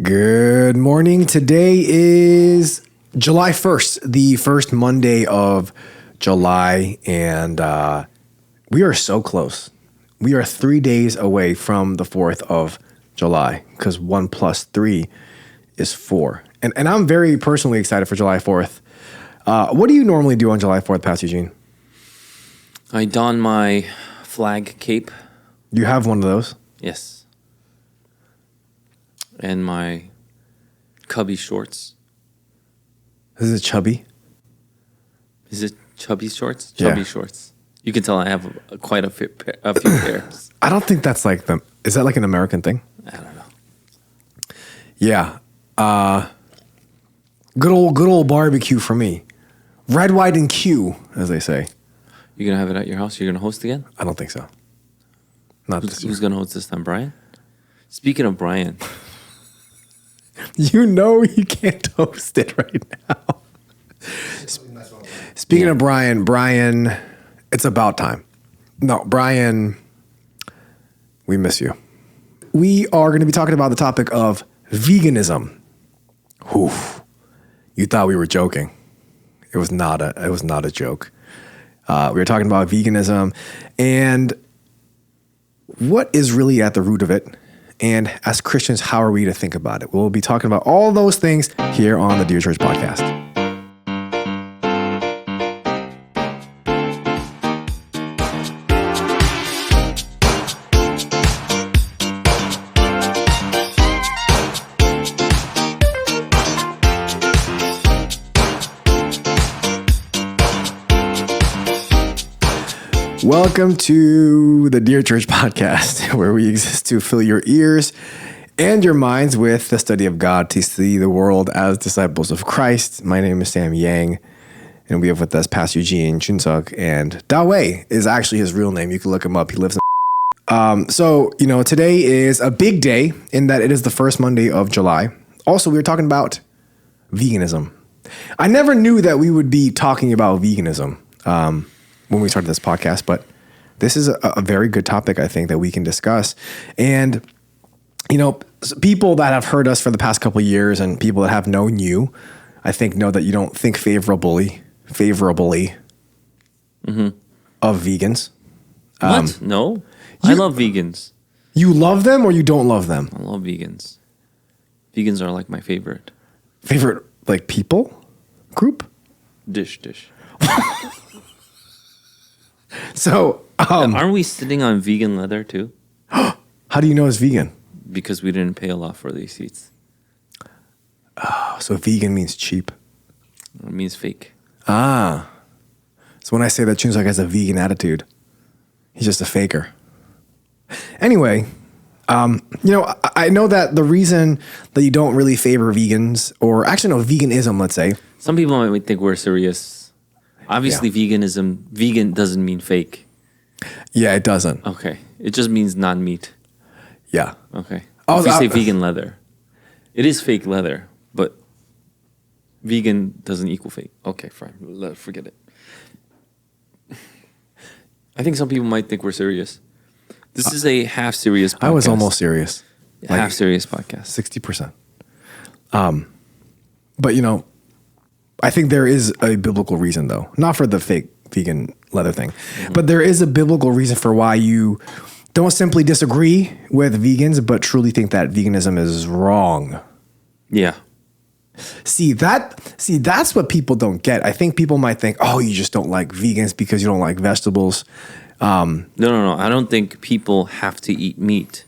Good morning. Today is July 1st, the first Monday of July, and we are so close. We are 3 days away from the 4th of July because 1 plus 3 is 4. And I'm very personally excited for July 4th. What do you normally do on July 4th, Pastor Eugene? I don my flag cape. You have one of those? Yes. And my cubby shorts. Is it chubby? Is it chubby shorts? Yeah. Chubby shorts. You can tell I have quite a few pairs. I don't think that's like is that like an American thing? I don't know. Yeah. Good old barbecue for me. Red, white, and Q, as they say. You gonna have it at your house? You're gonna host again? I don't think so. Not this year. Who's gonna host this time, Brian? Speaking of Brian, You know you can't host it right now. Speaking of Brian, it's about time. No, Brian, we miss you. We are going to be talking about the topic of veganism. Oof. You thought we were joking. It was not a joke. We were talking about veganism and what is really at the root of it. And as Christians, how are we to think about it? We'll be talking about all those things here on the Dear Church podcast. Welcome to the Dear Church podcast, where we exist to fill your ears and your minds with the study of God to see the world as disciples of Christ. My name is Sam Yang, and we have with us Pastor Eugene Chunsuk, and Dawei is actually his real name. You can look him up. He lives in So, today is a big day in that it is the first Monday of July. Also, we were talking about veganism. I never knew that we would be talking about veganism when we started this podcast, but this is a very good topic, I think, that we can discuss. And, people that have heard us for the past couple of years and people that have known you, I think know that you don't think favorably of vegans. what? No, I love vegans. You love them or you don't love them? I love vegans. Vegans are like my favorite Favorite, like, people group? dish. So, Aren't we sitting on vegan leather too? how do you know it's vegan? Because we didn't pay a lot for these seats. So vegan means cheap. It means fake. So when I say that Chunsak has a vegan attitude, he's just a faker. Anyway, I know that the reason that you don't really favor vegans, or actually no, veganism, let's say. Some people might think we're serious. Obviously, vegan doesn't mean fake. Yeah, it doesn't. Okay. It just means non-meat. Yeah. Okay. Oh, If you say vegan leather, it is fake leather, but vegan doesn't equal fake. Okay, fine. Forget it. I think some people might think we're serious. This is a half serious podcast. I was almost serious. Half serious podcast. 60%. But I think there is a biblical reason, though, not for the fake vegan leather thing, but there is a biblical reason for why you don't simply disagree with vegans, but truly think that veganism is wrong. Yeah. See, that's what people don't get. I think people might think, oh, you just don't like vegans because you don't like vegetables. No. I don't think people have to eat meat.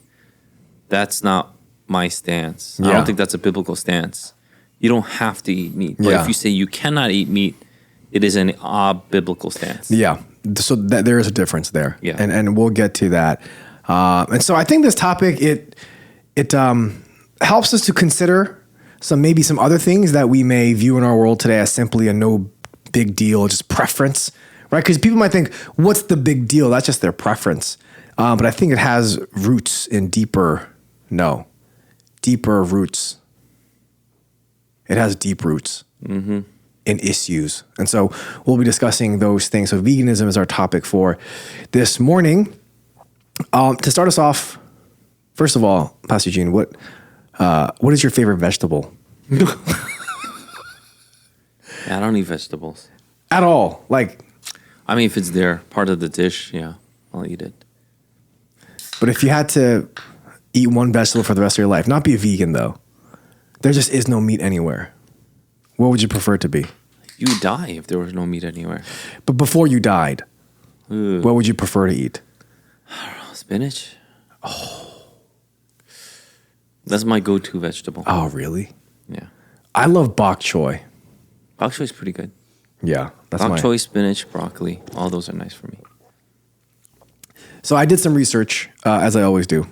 That's not my stance. I Yeah. don't think that's a biblical stance. You don't have to eat meat. But if you say you cannot eat meat, it is an biblical stance. Yeah. So there is a difference there. Yeah. And we'll get to that. And so I think this topic, it helps us to consider maybe some other things that we may view in our world today as simply a no big deal, just preference, right? Because people might think, what's the big deal? That's just their preference. But I think it has roots in deeper roots. It has deep roots in issues. And so we'll be discussing those things. So veganism is our topic for this morning. To start us off, first of all, Pastor Eugene, what What is your favorite vegetable? Yeah, I don't eat vegetables. At all? Like, I mean, if it's there, part of the dish, yeah, I'll eat it. but if you had to eat one vegetable for the rest of your life, not be a vegan though, there just is no meat anywhere. What would you prefer it to be? You would die if there was no meat anywhere. But before you died, Ooh. what would you prefer to eat? Spinach. That's my go-to vegetable. Oh, really? Yeah. I love bok choy. Bok choy is pretty good. Yeah, that's Bok my. choy, spinach, broccoli, all those are nice for me. So I did some research, as I always do.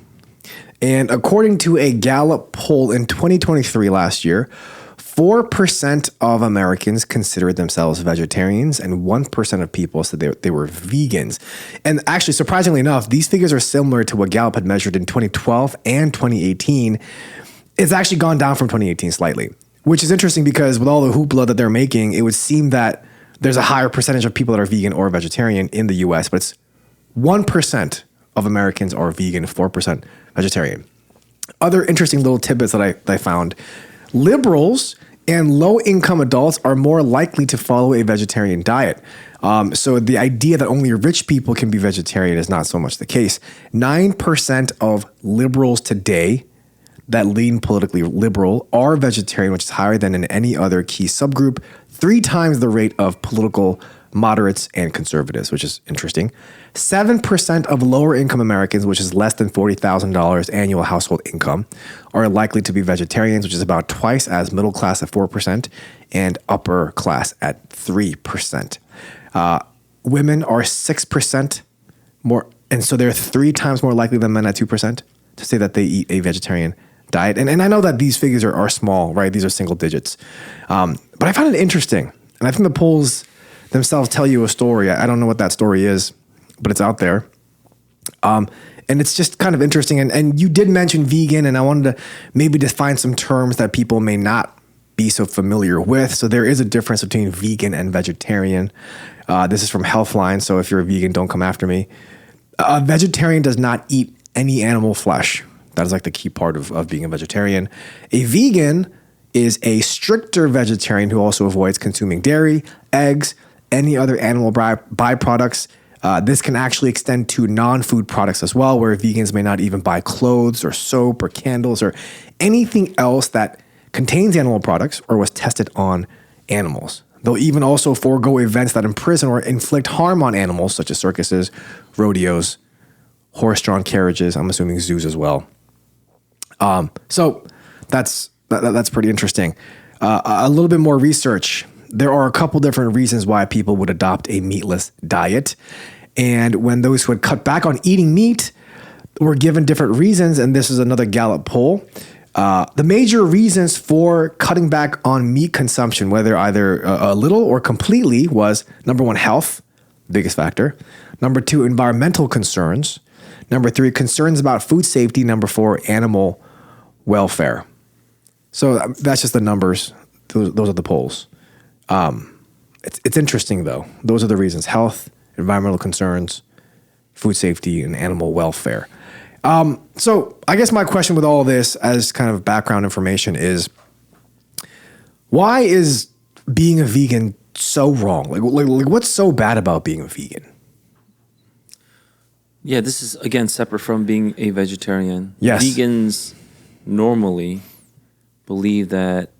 And according to a Gallup poll in 2023 last year, 4% of Americans considered themselves vegetarians and 1% of people said they were vegans. And actually, surprisingly enough, these figures are similar to what Gallup had measured in 2012 and 2018. It's actually gone down from 2018 slightly, which is interesting because with all the hoopla that they're making, it would seem that there's a higher percentage of people that are vegan or vegetarian in the US, but it's 1% of Americans are vegan, 4% vegetarian. Other interesting little tidbits that I found. Liberals and low-income adults are more likely to follow a vegetarian diet. So the idea that only rich people can be vegetarian is not so much the case. 9% of liberals today that lean politically liberal are vegetarian, which is higher than in any other key subgroup, 3 times the rate of political moderates and conservatives, which is interesting. 7% of lower income Americans, which is less than $40,000 annual household income, are likely to be vegetarians, which is about twice as middle class at 4% and upper class at 3%. Women are 6% more, and so they're 3 times more likely than men at 2% to say that they eat a vegetarian diet. And I know that these figures are small, right? These are single digits. But I found it interesting. And I think the polls themselves tell you a story. I don't know what that story is, but it's out there. And it's just kind of interesting. And you did mention vegan, and I wanted to maybe define some terms that people may not be so familiar with. So there is a difference between vegan and vegetarian. This is from Healthline, so if you're a vegan, don't come after me. A vegetarian does not eat any animal flesh. That is like the key part of being a vegetarian. A vegan is a stricter vegetarian who also avoids consuming dairy, eggs, any other animal byproducts. This can actually extend to non-food products as well, where vegans may not even buy clothes or soap or candles or anything else that contains animal products or was tested on animals. They'll even also forego events that imprison or inflict harm on animals, such as circuses, rodeos, horse-drawn carriages. I'm assuming zoos as well. So that's pretty interesting. A little bit more research. There are a couple different reasons why people would adopt a meatless diet. And when those who had cut back on eating meat were given different reasons, and this is another Gallup poll, the major reasons for cutting back on meat consumption, whether either a little or completely, was number 1, health, biggest factor. Number 2, environmental concerns. Number 3, concerns about food safety. Number 4, animal welfare. So that's just the numbers. Those are the polls. It's interesting though. Those are the reasons: health, environmental concerns, food safety, and animal welfare. So I guess my question with all of this as kind of background information is, why is being a vegan so wrong? Like what's so bad about being a vegan? Yeah, this is, again, separate from being a vegetarian. Yes. Vegans normally believe that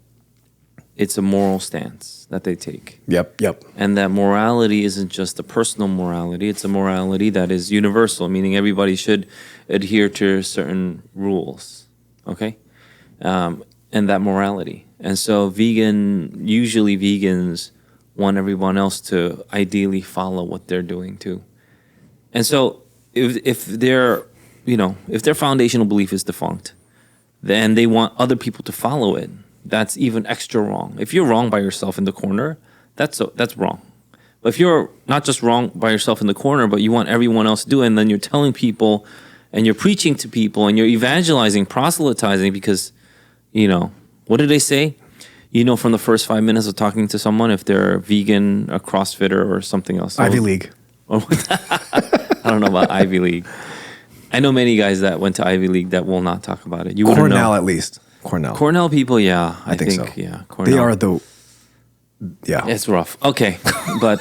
it's a moral stance that they take. Yep. And that morality isn't just a personal morality, it's a morality that is universal, meaning everybody should adhere to certain rules, okay? And that morality. And so usually vegans want everyone else to ideally follow what they're doing too. And so if their foundational belief is defunct, then they want other people to follow it. That's even extra wrong. If you're wrong by yourself in the corner, that's wrong. But if you're not just wrong by yourself in the corner, but you want everyone else to do it, and then you're telling people and you're preaching to people and you're evangelizing, proselytizing, because, what did they say? From the first 5 minutes of talking to someone, if they're vegan, a CrossFitter, or something else. Ivy League. I don't know about Ivy League. I know many guys that went to Ivy League that will not talk about it. Cornell, at least. Cornell. Cornell people, yeah. I think so. Yeah, Cornell. They are the... Yeah. It's rough. Okay. But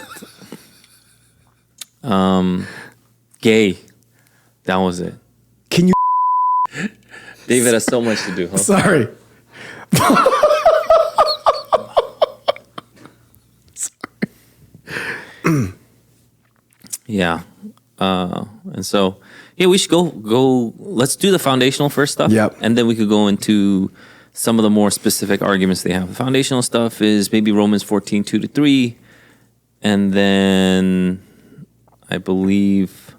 gay. That was it. Can you... David has so much to do. Huh? Sorry. Yeah. And so, yeah, we should go. Let's do the foundational first stuff. Yep. And then we could go into some of the more specific arguments they have. The foundational stuff is maybe Romans 14, 2-3. And then I believe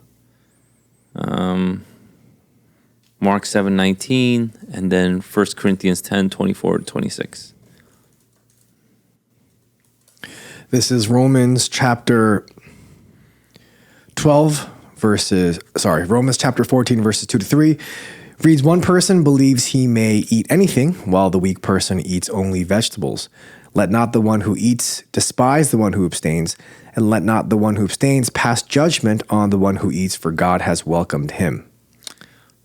Mark 7:19. And then 1 Corinthians 10, 24-26. This is Romans chapter 12, Romans chapter 14, verses 2-3. Reads, one person believes he may eat anything, while the weak person eats only vegetables. Let not the one who eats despise the one who abstains, and let not the one who abstains pass judgment on the one who eats, for God has welcomed him.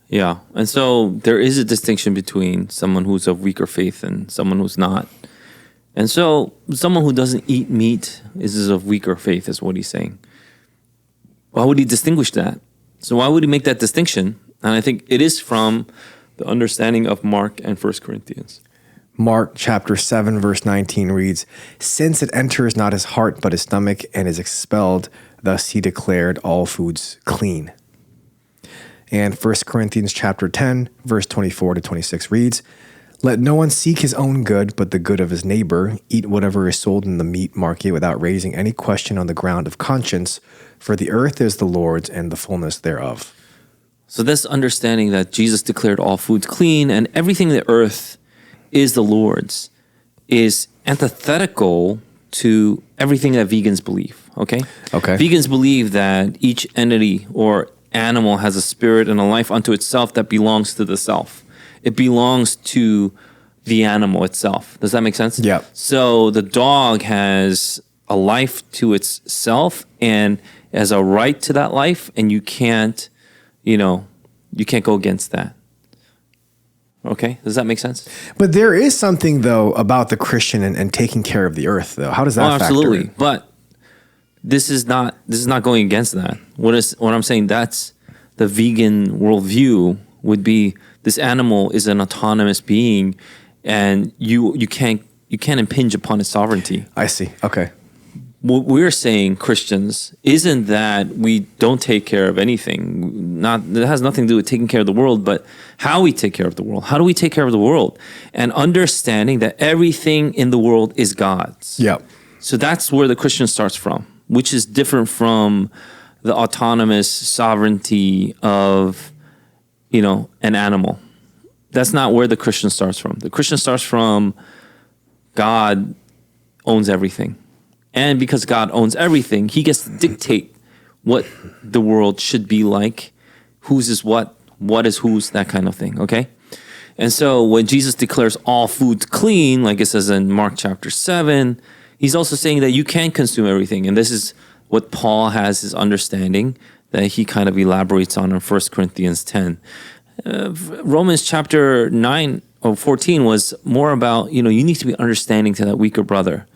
Yeah. And so there is a distinction between someone who's of weaker faith and someone who's not. And so someone who doesn't eat meat is of weaker faith, is what he's saying. Why would he distinguish that? So why would he make that distinction? And I think it is from the understanding of Mark and 1 Corinthians. Mark chapter 7, verse 19 reads, since it enters not his heart but his stomach and is expelled, thus he declared all foods clean. And 1 Corinthians chapter 10, verse 24-26 reads, let no one seek his own good, but the good of his neighbor. Eat whatever is sold in the meat market without raising any question on the ground of conscience, for the earth is the Lord's and the fullness thereof. So this understanding that Jesus declared all foods clean and everything in the earth is the Lord's is antithetical to everything that vegans believe, okay? Okay. Vegans believe that each entity or animal has a spirit and a life unto itself that belongs to the self. It belongs to the animal itself. Does that make sense? Yeah. So the dog has a life to itself and has a right to that life, and you can't go against that. Okay? Does that make sense? But there is something, though, about the Christian and taking care of the earth, though. How does that factor absolutely. in? But this is not going against that. What I'm saying, that's the vegan worldview would be this animal is an autonomous being and you can't impinge upon its sovereignty. I see. Okay. What we're saying, Christians, isn't that we don't take care of anything. That has nothing to do with taking care of the world, but how we take care of the world. How do we take care of the world? And understanding that everything in the world is God's. Yeah. So that's where the Christian starts from, which is different from the autonomous sovereignty of an animal. That's not where the Christian starts from. The Christian starts from God owns everything. And because God owns everything, he gets to dictate what the world should be like, whose is what is whose, that kind of thing, okay? And so when Jesus declares all foods clean, like it says in Mark chapter 7, he's also saying that you can consume everything. And this is what Paul has his understanding that he kind of elaborates on in 1 Corinthians 10. Romans chapter 9 or 14 was more about, you need to be understanding to that weaker brother.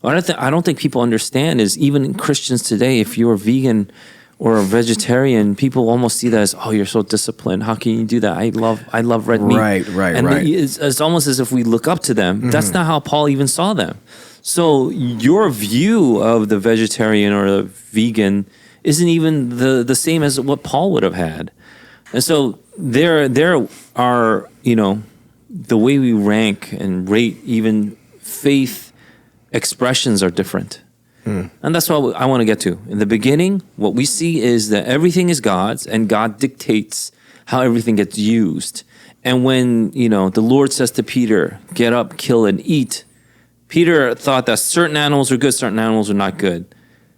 What I don't think people understand is even Christians today, if you're a vegan or a vegetarian, people almost see that as, oh, you're so disciplined. How can you do that? I love red meat. Right. And it's almost as if we look up to them. Mm-hmm. That's not how Paul even saw them. So your view of the vegetarian or the vegan isn't even the same as what Paul would have had. And so there are, the way we rank and rate even faith expressions are different. And that's what I want to get to. In the beginning, what we see is that everything is God's and God dictates how everything gets used. And when, the Lord says to Peter, get up, kill and eat, Peter thought that certain animals are good, certain animals are not good.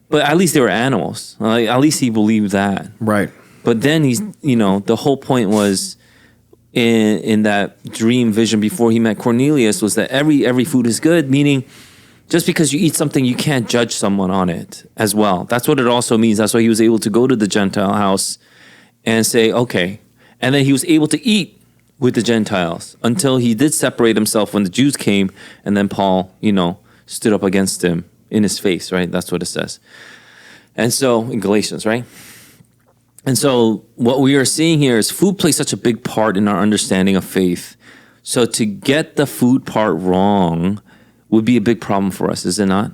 But at least they were animals. At least he believed that. Right. But then the whole point was in that dream vision before he met Cornelius was that every food is good, meaning just because you eat something, you can't judge someone on it as well. That's what it also means. That's why he was able to go to the Gentile house and say, okay. And then he was able to eat with the Gentiles until he did separate himself when the Jews came, and then Paul, stood up against him in his face, right? That's what it says. And so, in Galatians, right? And so what we are seeing here is food plays such a big part in our understanding of faith. So to get the food part wrong would be a big problem for us, is it not?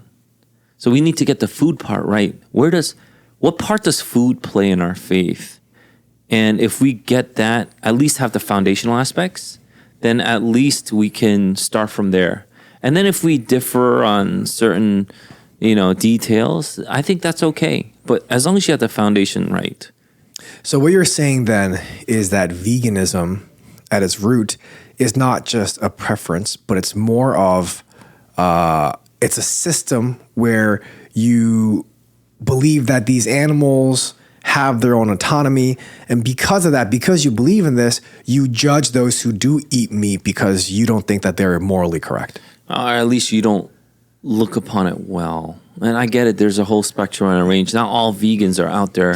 So we need to get the food part right. What part does food play in our faith? And if we get that, at least have the foundational aspects, then at least we can start from there. And then if we differ on certain, details, I think that's okay. But as long as you have the foundation right. So what you're saying then is that veganism at its root is not just a preference, but it's more of, it's a system where you believe that these animals have their own autonomy. And because of that, because you believe in this, you judge those who do eat meat because you don't think that they're morally correct. Or at least you don't look upon it well. And I get it. There's a whole spectrum and a range. Not all vegans are out there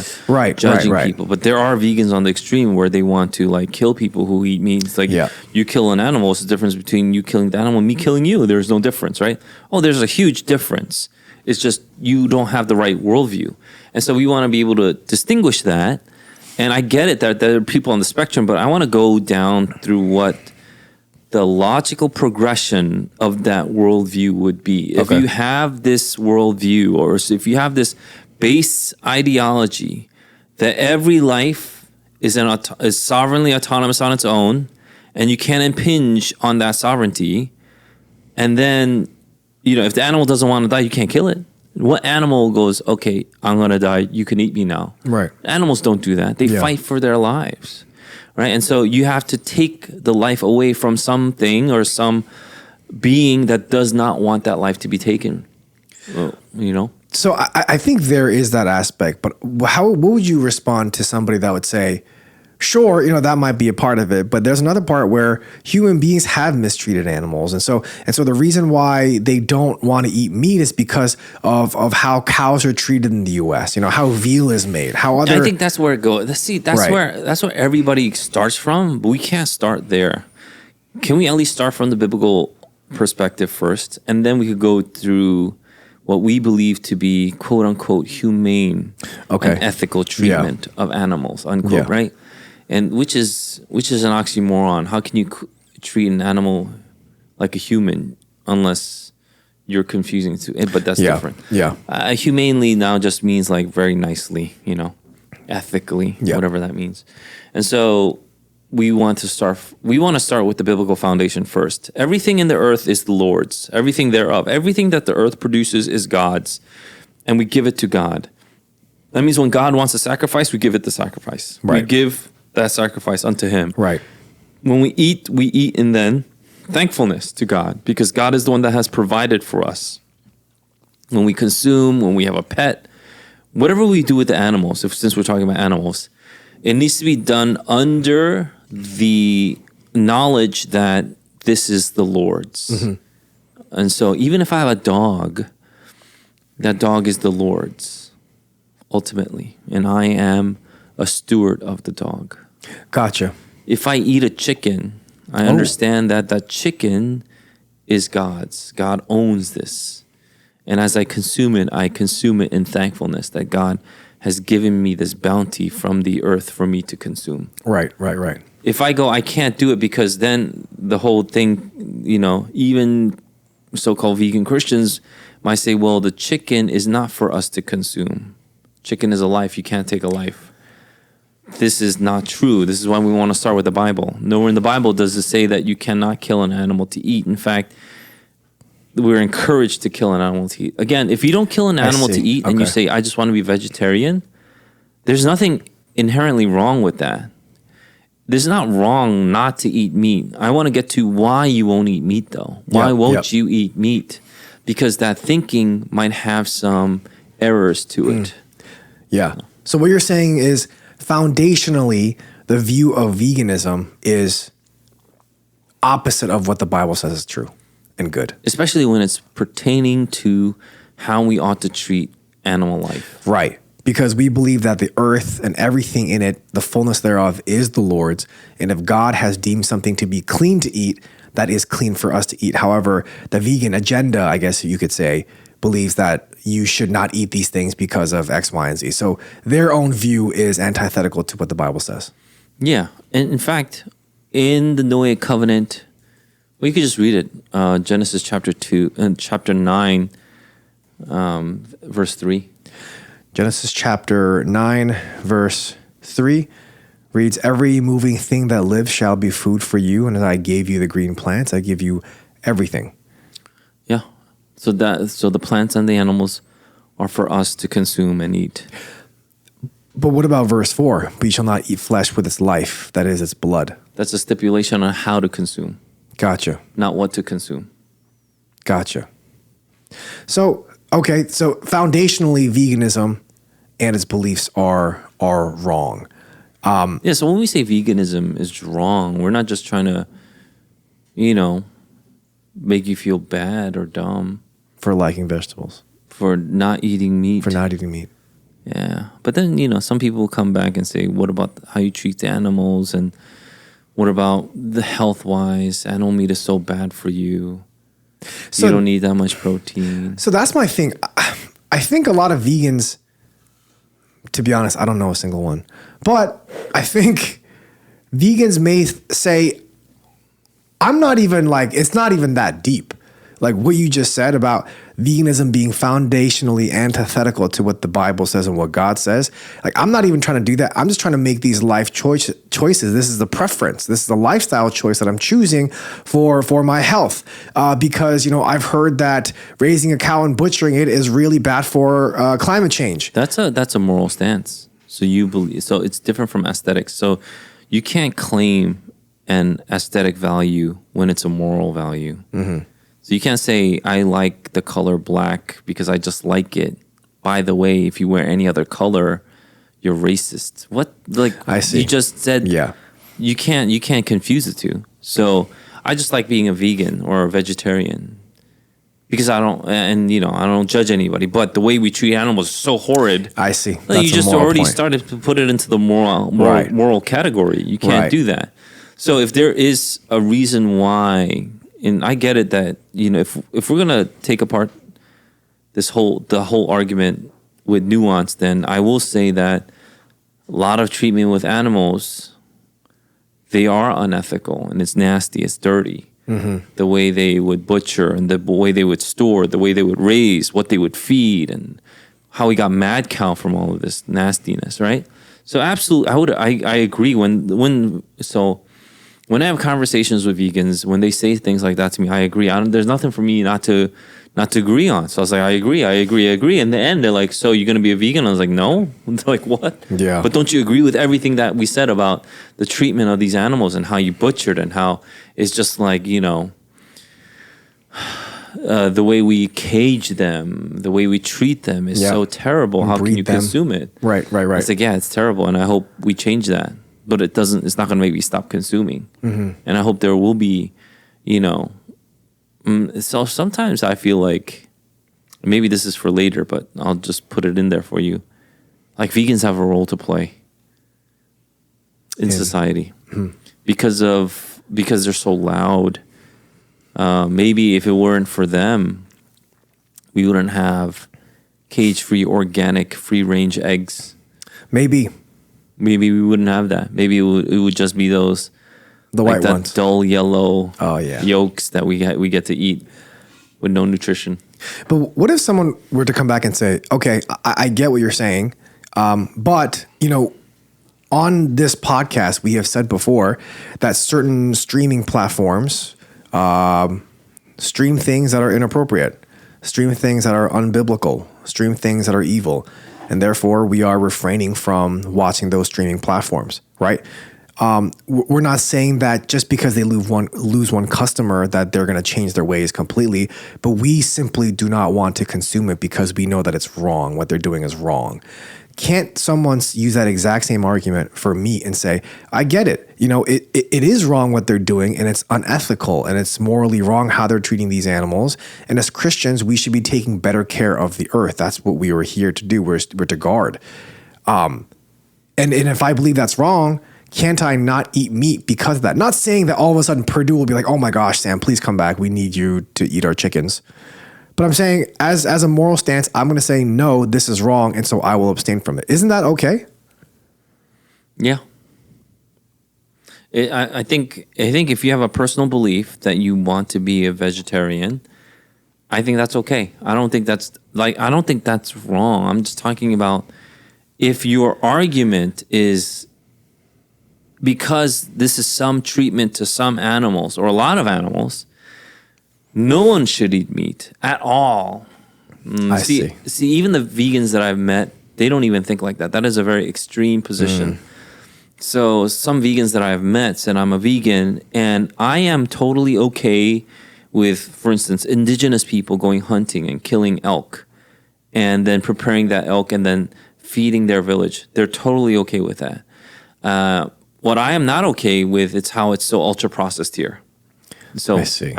judging people, but there are vegans on the extreme where they want to kill people who eat meat. It's like you kill an animal. It's the difference between you killing the animal and me killing you. There's no difference, right? Oh, there's a huge difference. It's just you don't have the right worldview. And so we want to be able to distinguish that. And I get it that there are people on the spectrum, but I want to go down through what the logical progression of that worldview would be. If you have this worldview, or if you have this base ideology that every life is sovereignly autonomous on its own, and you can't impinge on that sovereignty, and then, if the animal doesn't want to die, you can't kill it. What animal goes, okay, I'm going to die, you can eat me now? Right. Animals don't do that. They fight for their lives. Right. And so you have to take the life away from something or some being that does not want that life to be taken. So I think there is that aspect, but what would you respond to somebody that would say, sure, that might be a part of it, but there's another part where human beings have mistreated animals. And so the reason why they don't want to eat meat is because of how cows are treated in the US, how veal is made, I think that's where it goes. See, that's where everybody starts from, but we can't start there. Can we at least start from the biblical perspective first? And then we could go through what we believe to be quote unquote humane and ethical treatment of animals, unquote, right? And which is an oxymoron. How can you treat an animal like a human unless you're confusing it? But that's different. Yeah. Humanely now just means very nicely, ethically, whatever that means. And so we want to start with the biblical foundation first. Everything in the earth is the Lord's. Everything thereof. Everything that the earth produces is God's. And we give it to God. That means when God wants a sacrifice, we give it the sacrifice. Right. We give that sacrifice unto him. Right. When we eat in then thankfulness to God, because God is the one that has provided for us. When we consume, when we have a pet, whatever we do with the animals, since we're talking about animals, it needs to be done under the knowledge that this is the Lord's. Mm-hmm. And so even if I have a dog, that dog is the Lord's ultimately, and I am a steward of the dog. Gotcha. If I eat a chicken, I understand that chicken is God's. God owns this. And as I consume it in thankfulness that God has given me this bounty from the earth for me to consume. Right. If I go, I can't do it, because then the whole thing, even so-called vegan Christians might say, well, the chicken is not for us to consume. Chicken is a life. You can't take a life. This is not true. This is why we want to start with the Bible. Nowhere in the Bible does it say that you cannot kill an animal to eat. In fact, we're encouraged to kill an animal to eat. Again, if you don't kill an animal to eat and you say, I just want to be vegetarian, there's nothing inherently wrong with that. There's not wrong not to eat meat. I want to get to why you won't eat meat, though. Why won't you eat meat? Because that thinking might have some errors to it. Yeah. So what you're saying is, foundationally, the view of veganism is opposite of what the Bible says is true and good. Especially when it's pertaining to how we ought to treat animal life. Right. because we believe that the earth and everything in it, the fullness thereof, is the Lord's. And if God has deemed something to be clean to eat, that is clean for us to eat. However, the vegan agenda, I guess you could say, believes that you should not eat these things because of X, Y, and Z. So their own view is antithetical to what the Bible says. Yeah. And in fact, in the Noahic covenant, well, you could just read it. Genesis chapter 9, verse 3. Genesis chapter 9, verse 3 reads, "Every moving thing that lives shall be food for you, and as I gave you the green plants, I give you everything." Yeah. So the plants and the animals are for us to consume and eat. But what about verse 4? "But you shall not eat flesh with its life, that is its blood." That's a stipulation on how to consume, Gotcha. not what to consume. Gotcha. So, okay, so foundationally, veganism and its beliefs are wrong. Yeah, so when we say veganism is wrong, we're not just trying to, make you feel bad or dumb For liking vegetables. for not eating meat. For not eating meat. Yeah. But then, some people will come back and say, what about how you treat the animals? And what about the health-wise? Animal meat is so bad for you. So, you don't need that much protein. So that's my thing. I think a lot of vegans, to be honest, I don't know a single one. But I think vegans may say, I'm not even it's not even that deep. Like what you just said about veganism being foundationally antithetical to what the Bible says and what God says. Like, I'm not even trying to do that. I'm just trying to make these life choices. This is the preference. This is the lifestyle choice that I'm choosing for my health. Because, I've heard that raising a cow and butchering it is really bad for climate change. That's a moral stance. So you believe, so it's different from aesthetics. So you can't claim an aesthetic value when it's a moral value. Mm-hmm. So you can't say, I like the color black because I just like it. By the way, if you wear any other color, you're racist. What? I see. You just said, yeah. You can't confuse the two. So I just like being a vegan or a vegetarian because I don't judge anybody. But the way we treat animals is so horrid. I see. That's you just already started to put it into the moral category. You can't do that. So if there is a reason why, and I get it that if we're gonna take apart the whole argument with nuance, then I will say that a lot of treatment with animals, they are unethical and it's nasty, it's dirty. Mm-hmm. The way they would butcher and the way they would store, the way they would raise, what they would feed, and how we got mad cow from all of this nastiness, right? So absolutely, I agree when I have conversations with vegans, when they say things like that to me, I agree. There's nothing for me not to agree on. So I was like, I agree. In the end, they're like, so you're going to be a vegan? I was like, no. They're like, what? Yeah. But don't you agree with everything that we said about the treatment of these animals and how you butchered and how it's just like, the way we cage them, the way we treat them is so terrible. How can you consume it? Right. It's like, yeah, it's terrible. And I hope we change that. But it's not going to make me stop consuming. Mm-hmm. And I hope there will be, so sometimes I feel like, maybe this is for later, but I'll just put it in there for you. Like vegans have a role to play in society because they're so loud. Maybe if it weren't for them, we wouldn't have cage-free, organic, free-range eggs. Maybe we wouldn't have that. Maybe it would just be those white ones, dull yellow yolks that we get to eat with no nutrition. But what if someone were to come back and say, okay, I get what you're saying, but on this podcast we have said before that certain streaming platforms stream things that are inappropriate, stream things that are unbiblical, stream things that are evil. And therefore, we are refraining from watching those streaming platforms, right? We're not saying that just because they lose one customer that they're going to change their ways completely, but we simply do not want to consume it because we know that it's wrong. What they're doing is wrong. can't someone use that exact same argument for meat and say, I get it. It is wrong what they're doing, and it's unethical, and it's morally wrong how they're treating these animals. And as Christians, we should be taking better care of the earth. That's what we were here to do. We're to guard. And if I believe that's wrong, can't I not eat meat because of that? Not saying that all of a sudden Purdue will be like, oh my gosh, Sam, please come back. We need you to eat our chickens. But I'm saying as a moral stance, I'm going to say, no, this is wrong. And so I will abstain from it. Isn't that okay? Yeah. I think if you have a personal belief that you want to be a vegetarian, I think that's okay. I don't think that's wrong. I'm just talking about if your argument is because this is some treatment to some animals or a lot of animals, no one should eat meat at all. I see. See, even the vegans that I've met, they don't even think like that. That is a very extreme position. So some vegans that I've met said, I'm a vegan, and I am totally okay with, for instance, indigenous people going hunting and killing elk and then preparing that elk and then feeding their village. They're totally okay with that. What I am not okay with is how it's so ultra processed here. So I see.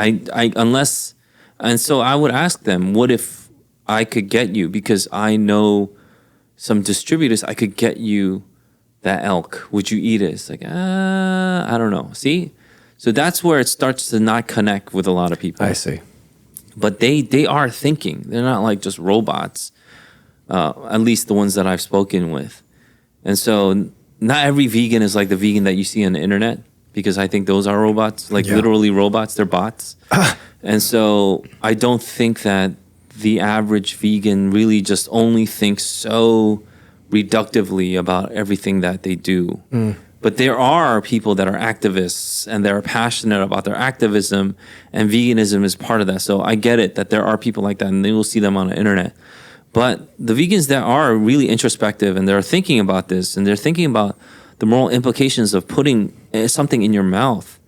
So I would ask them, what if I could get you, because I know some distributors, I could get you that elk. Would you eat it? It's like, I don't know. See? So that's where it starts to not connect with a lot of people. I see. But they are thinking. They're not like just robots, at least the ones that I've spoken with. And so not every vegan is like the vegan that you see on the internet, because I think those are robots, literally robots. They're bots. And so I don't think that the average vegan really just only thinks so reductively about everything that they do. But there are people that are activists and they're passionate about their activism, and veganism is part of that. So I get it that there are people like that, and they will see them on the internet. But the vegans that are really introspective and they're thinking about this, and they're thinking about the moral implications of putting something in your mouth,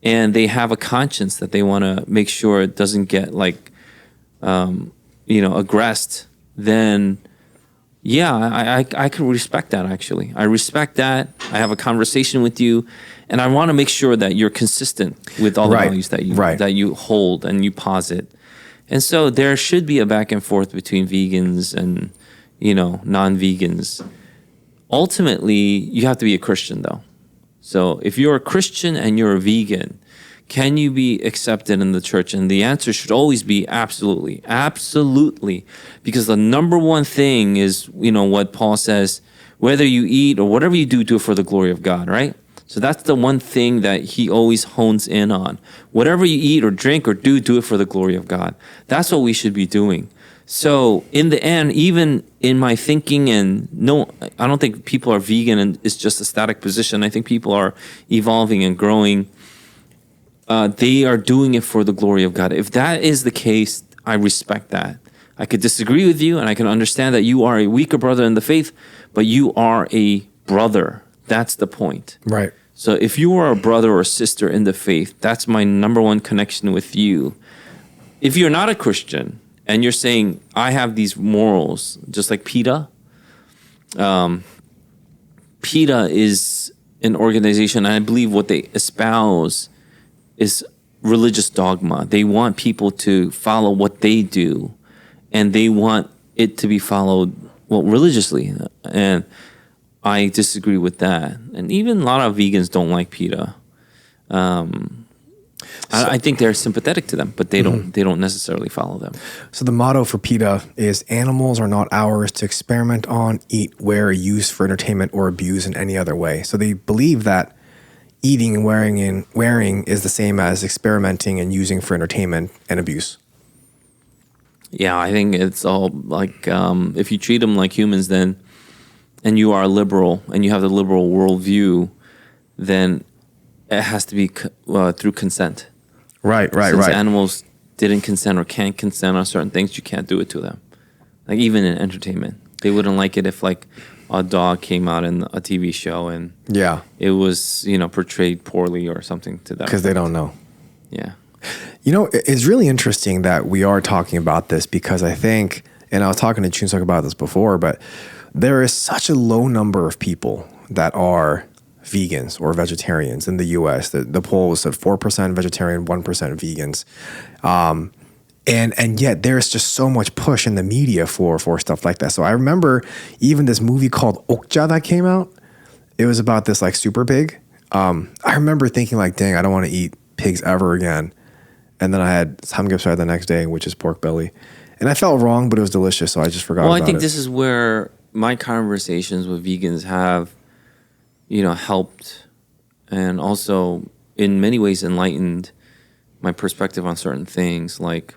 and they have a conscience that they want to make sure it doesn't get aggressed, then I could respect that, actually. I respect that. I have a conversation with you, and I want to make sure that you're consistent with all the values that you hold and you posit. And so there should be a back and forth between vegans and, non-vegans. Ultimately, you have to be a Christian, though. So if you're a Christian and you're a vegan, can you be accepted in the church? And the answer should always be absolutely. Absolutely. Because the number one thing is, what Paul says, whether you eat or whatever you do, do it for the glory of God, right? So that's the one thing that he always hones in on. Whatever you eat or drink or do it for the glory of God. That's what we should be doing. So in the end, even in my thinking, and no, I don't think people are vegan and it's just a static position. I think people are evolving and growing. They are doing it for the glory of God. If that is the case, I respect that. I could disagree with you, and I can understand that you are a weaker brother in the faith, but you are a brother. That's the point. Right. So if you are a brother or sister in the faith, that's my number one connection with you. If you're not a Christian and you're saying, I have these morals, just like PETA. PETA is an organization, and I believe what they espouse is religious dogma. They want people to follow what they do, and they want it to be followed, religiously. And I disagree with that. And even a lot of vegans don't like PETA. I think they're sympathetic to them, but they don't necessarily follow them. So the motto for PETA is, animals are not ours to experiment on, eat, wear, use for entertainment, or abuse in any other way. So they believe that eating and wearing is the same as experimenting and using for entertainment and abuse. Yeah, I think it's all like, if you treat them like humans, then, and you are liberal and you have the liberal worldview, then it has to be through consent. Right. Since animals didn't consent or can't consent on certain things, you can't do it to them. Like even in entertainment, they wouldn't like it if like a dog came out in a TV show and it was portrayed poorly or something to that. Because they don't know. Yeah. It's really interesting that we are talking about this, because I think, and I was talking to Chunsook about this before, but there is such a low number of people that are vegans or vegetarians in the U.S. The poll said 4% vegetarian, 1% vegans. And yet there's just so much push in the media for stuff like that. So I remember even this movie called Okja that came out. It was about this like super pig. I remember thinking like, dang, I don't want to eat pigs ever again. And then I had samgyeopsal the next day, which is pork belly. And I felt wrong, but it was delicious, so I just forgot about it. Well, I think this is where my conversations with vegans have, helped and also in many ways enlightened my perspective on certain things. Like,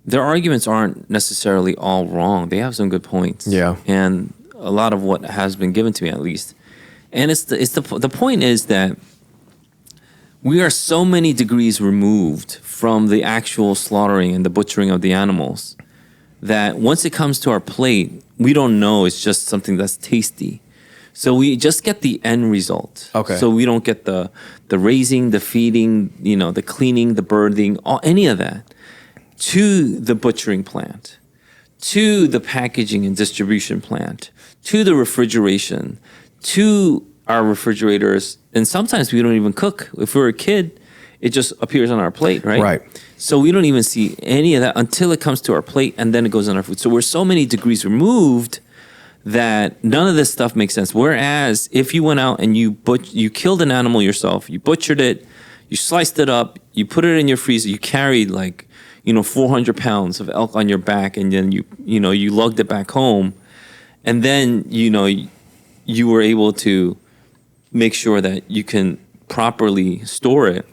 their arguments aren't necessarily all wrong. They have some good points. Yeah. And a lot of what has been given to me, at least. And the point is that we are so many degrees removed from the actual slaughtering and the butchering of the animals that once it comes to our plate, we don't know. It's just something that's tasty. So we just get the end result. Okay. So we don't get the raising, the feeding, the cleaning, the birthing, any of that to the butchering plant, to the packaging and distribution plant, to the refrigeration, to our refrigerators. And sometimes we don't even cook. If we're a kid, it just appears on our plate, right? Right. So we don't even see any of that until it comes to our plate, and then it goes on our food. So we're so many degrees removed that none of this stuff makes sense. Whereas if you went out and you killed an animal yourself, you butchered it, you sliced it up, you put it in your freezer, you carried 400 pounds of elk on your back, and then you lugged it back home, and then you were able to make sure that you can properly store it,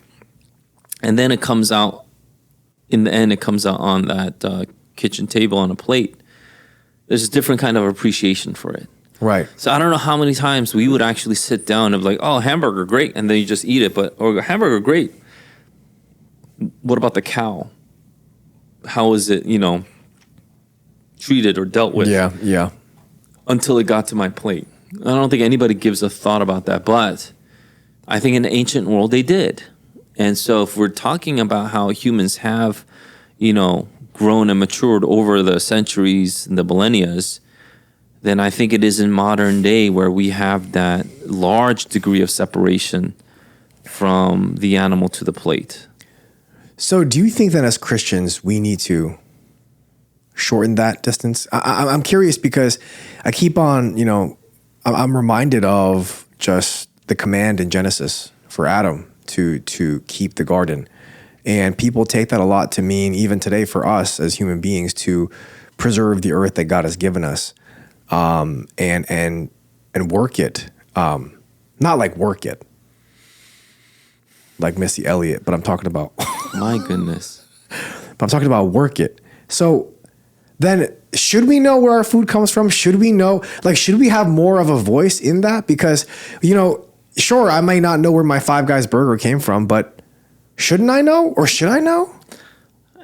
and then it comes out. In the end, it comes out on that kitchen table on a plate. There's a different kind of appreciation for it. Right. So I don't know how many times we would actually sit down and be like, oh, hamburger, great. And then you just eat it. Or hamburger, great. What about the cow? How is it, treated or dealt with? Yeah. Until it got to my plate. I don't think anybody gives a thought about that. But I think in the ancient world, they did. And so if we're talking about how humans have, grown and matured over the centuries and the millennias, then I think it is in modern day where we have that large degree of separation from the animal to the plate. So do you think that as Christians, we need to shorten that distance? I'm curious because I keep on, I'm reminded of just the command in Genesis for Adam to keep the garden. And people take that a lot to mean, even today for us as human beings, to preserve the earth that God has given us, and work it. Not like work it, like Missy Elliott, but I'm talking about My goodness. But I'm talking about work it. So then should we know where our food comes from? Should we know, should we have more of a voice in that? Because, sure, I may not know where my Five Guys burger came from, but shouldn't I know, or should I know?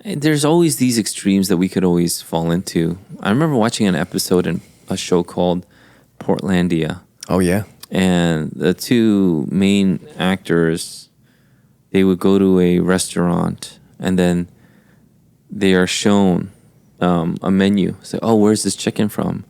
There's always these extremes that we could always fall into. I remember watching an episode in a show called Portlandia. Oh, yeah. And the two main actors, they would go to a restaurant, and then they are shown a menu. It's like, oh, where's this chicken from?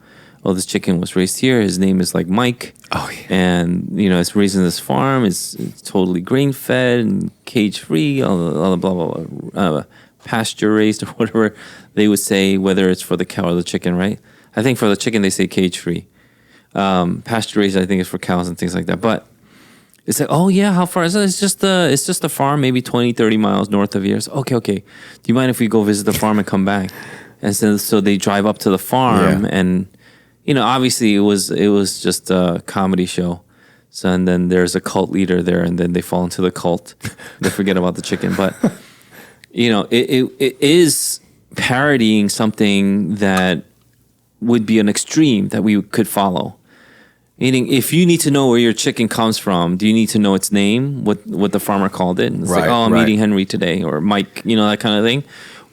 Oh, this chicken was raised here. His name is Mike. Oh, yeah. And, it's raised in this farm. It's totally grain-fed and cage-free, blah, blah, blah, pasture-raised or whatever they would say, whether it's for the cow or the chicken, right? I think for the chicken, they say cage-free. Pasture-raised, I think, is for cows and things like that. But it's like, oh, yeah, how far is it? It's just a farm, maybe 20, 30 miles north of here. So, okay. Do you mind if we go visit the farm and come back? And so they drive up to the farm, and obviously it was just a comedy show. So, and then there's a cult leader there, and then they fall into the cult. They forget about the chicken. But, it is parodying something that would be an extreme that we could follow. Meaning, if you need to know where your chicken comes from, do you need to know its name, what the farmer called it? And it's I'm eating Henry today, or Mike, that kind of thing.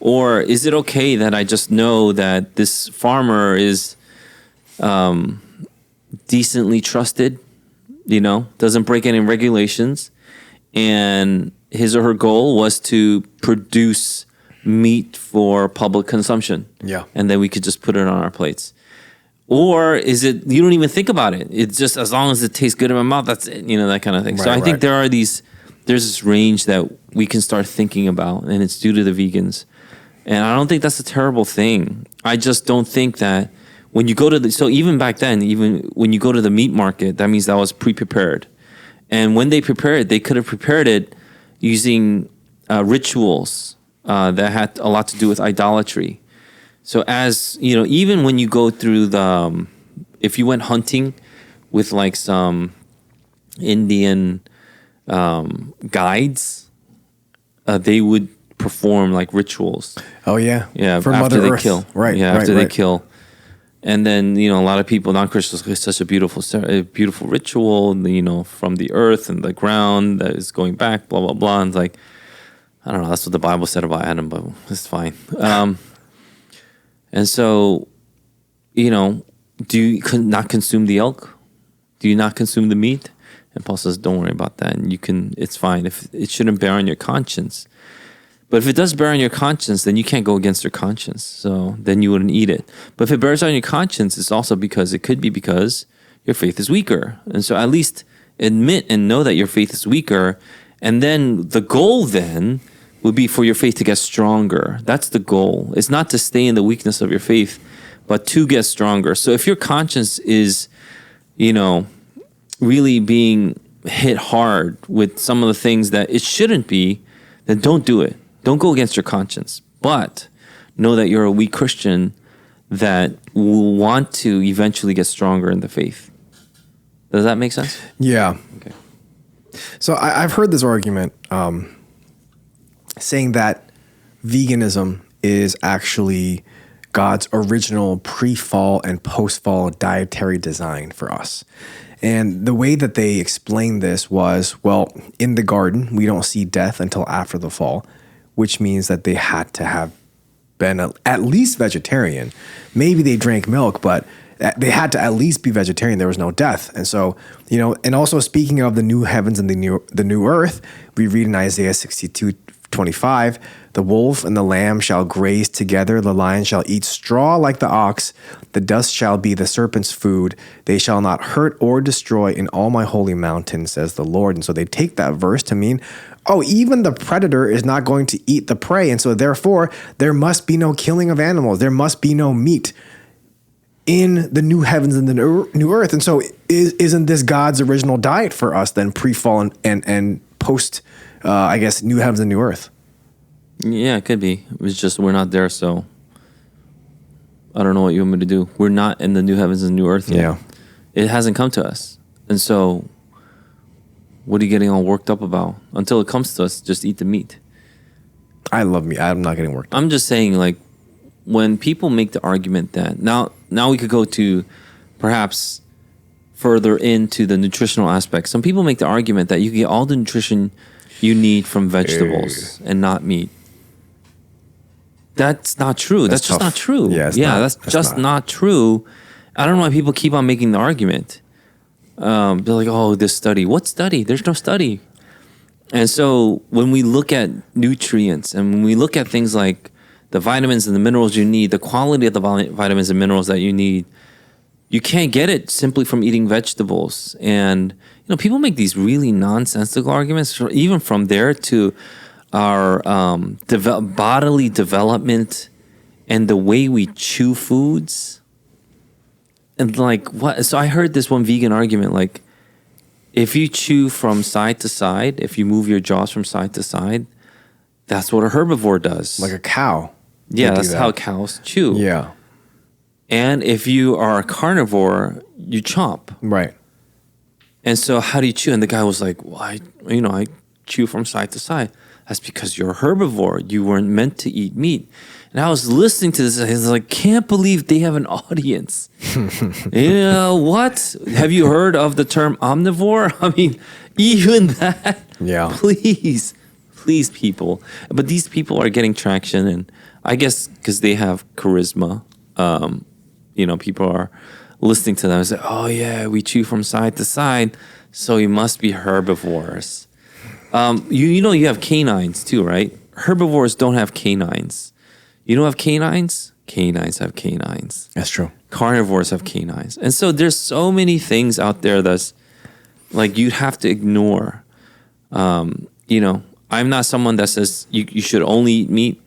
Or is it okay that I just know that this farmer is decently trusted, doesn't break any regulations, and his or her goal was to produce meat for public consumption. Yeah. And then we could just put it on our plates. Or is it you don't even think about it? It's just as long as it tastes good in my mouth, that's it, that kind of thing. So I think there's this range that we can start thinking about, and it's due to the vegans. And I don't think that's a terrible thing. I just don't think that when you go to so even back then, even when you go to the meat market, that means that was pre-prepared. And when they prepare it, they could have prepared it using rituals that had a lot to do with idolatry. So as, even when you go through if you went hunting with like some Indian guides, they would perform like rituals. Oh yeah. Yeah. For after Mother they Earth. kill. Right. Yeah. After right. they kill. And then, a lot of people, non-Christians, it's such a beautiful ritual, from the earth and the ground that is going back, blah, blah, blah. And it's like, I don't know, that's what the Bible said about Adam, but it's fine. And so, do you not consume the elk? Do you not consume the meat? And Paul says, don't worry about that. And it's fine. If it shouldn't bear on your conscience. But if it does bear on your conscience, then you can't go against your conscience. So then you wouldn't eat it. But if it bears on your conscience, it's also because it could be because your faith is weaker. And so at least admit and know that your faith is weaker. And then the goal then would be for your faith to get stronger. That's the goal. It's not to stay in the weakness of your faith, but to get stronger. So if your conscience is, really being hit hard with some of the things that it shouldn't be, then don't do it. Don't go against your conscience. But know that you're a weak Christian that will want to eventually get stronger in the faith. Does that make sense? Yeah. Okay. So I've heard this argument saying that veganism is actually God's original pre-fall and post-fall dietary design for us. And the way that they explained this was, well, in the garden, we don't see death until after the fall, which means that they had to have been at least vegetarian. Maybe they drank milk, but they had to at least be vegetarian. There was no death. And so, and also speaking of the new heavens and the new earth, we read in Isaiah 62:25, the wolf and the lamb shall graze together. The lion shall eat straw like the ox. The dust shall be the serpent's food. They shall not hurt or destroy in all my holy mountain, says the Lord. And so they take that verse to mean, oh, even the predator is not going to eat the prey. And so therefore, there must be no killing of animals. There must be no meat in the new heavens and the new earth. And so isn't this God's original diet for us then, pre-fall and post, new heavens and new earth? Yeah, it could be. It's just we're not there, so I don't know what you want me to do. We're not in the new heavens and new earth yet. Yeah. It hasn't come to us. And so what are you getting all worked up about? Until it comes to us, just eat the meat. I love meat. I'm not getting worked up. I'm just saying, like, when people make the argument that now we could go to perhaps further into the nutritional aspect. Some people make the argument that you get all the nutrition you need from vegetables and not meat. That's not true. That's just not true. Yeah, that's just not true. I don't know why people keep on making the argument. They're like, oh, this study. What study? There's no study. And so when we look at nutrients and when we look at things like the vitamins and the minerals you need, the quality of the vitamins and minerals that you need, you can't get it simply from eating vegetables. And, people make these really nonsensical arguments, even from there to our bodily development and the way we chew foods. And like, what? So I heard this one vegan argument, like, if you chew from side to side, if you move your jaws from side to side, that's what a herbivore does. Like a cow. Yeah, that's how cows chew. Yeah. And if you are a carnivore, you chomp. Right. And so how do you chew? And the guy was like, well, I chew from side to side. That's because you're a herbivore. You weren't meant to eat meat. And I was listening to this. I was like, can't believe they have an audience. What? Have you heard of the term omnivore? I mean, even that. Yeah. Please, people. But these people are getting traction. And I guess because they have charisma, people are listening to them and say, oh, yeah, we chew from side to side. So you must be herbivores. You have canines too, right? Herbivores don't have canines. You don't have canines? canines have canines. That's true. Carnivores have canines. And so there's so many things out there that's like you'd have to ignore. I'm not someone that says you should only eat meat,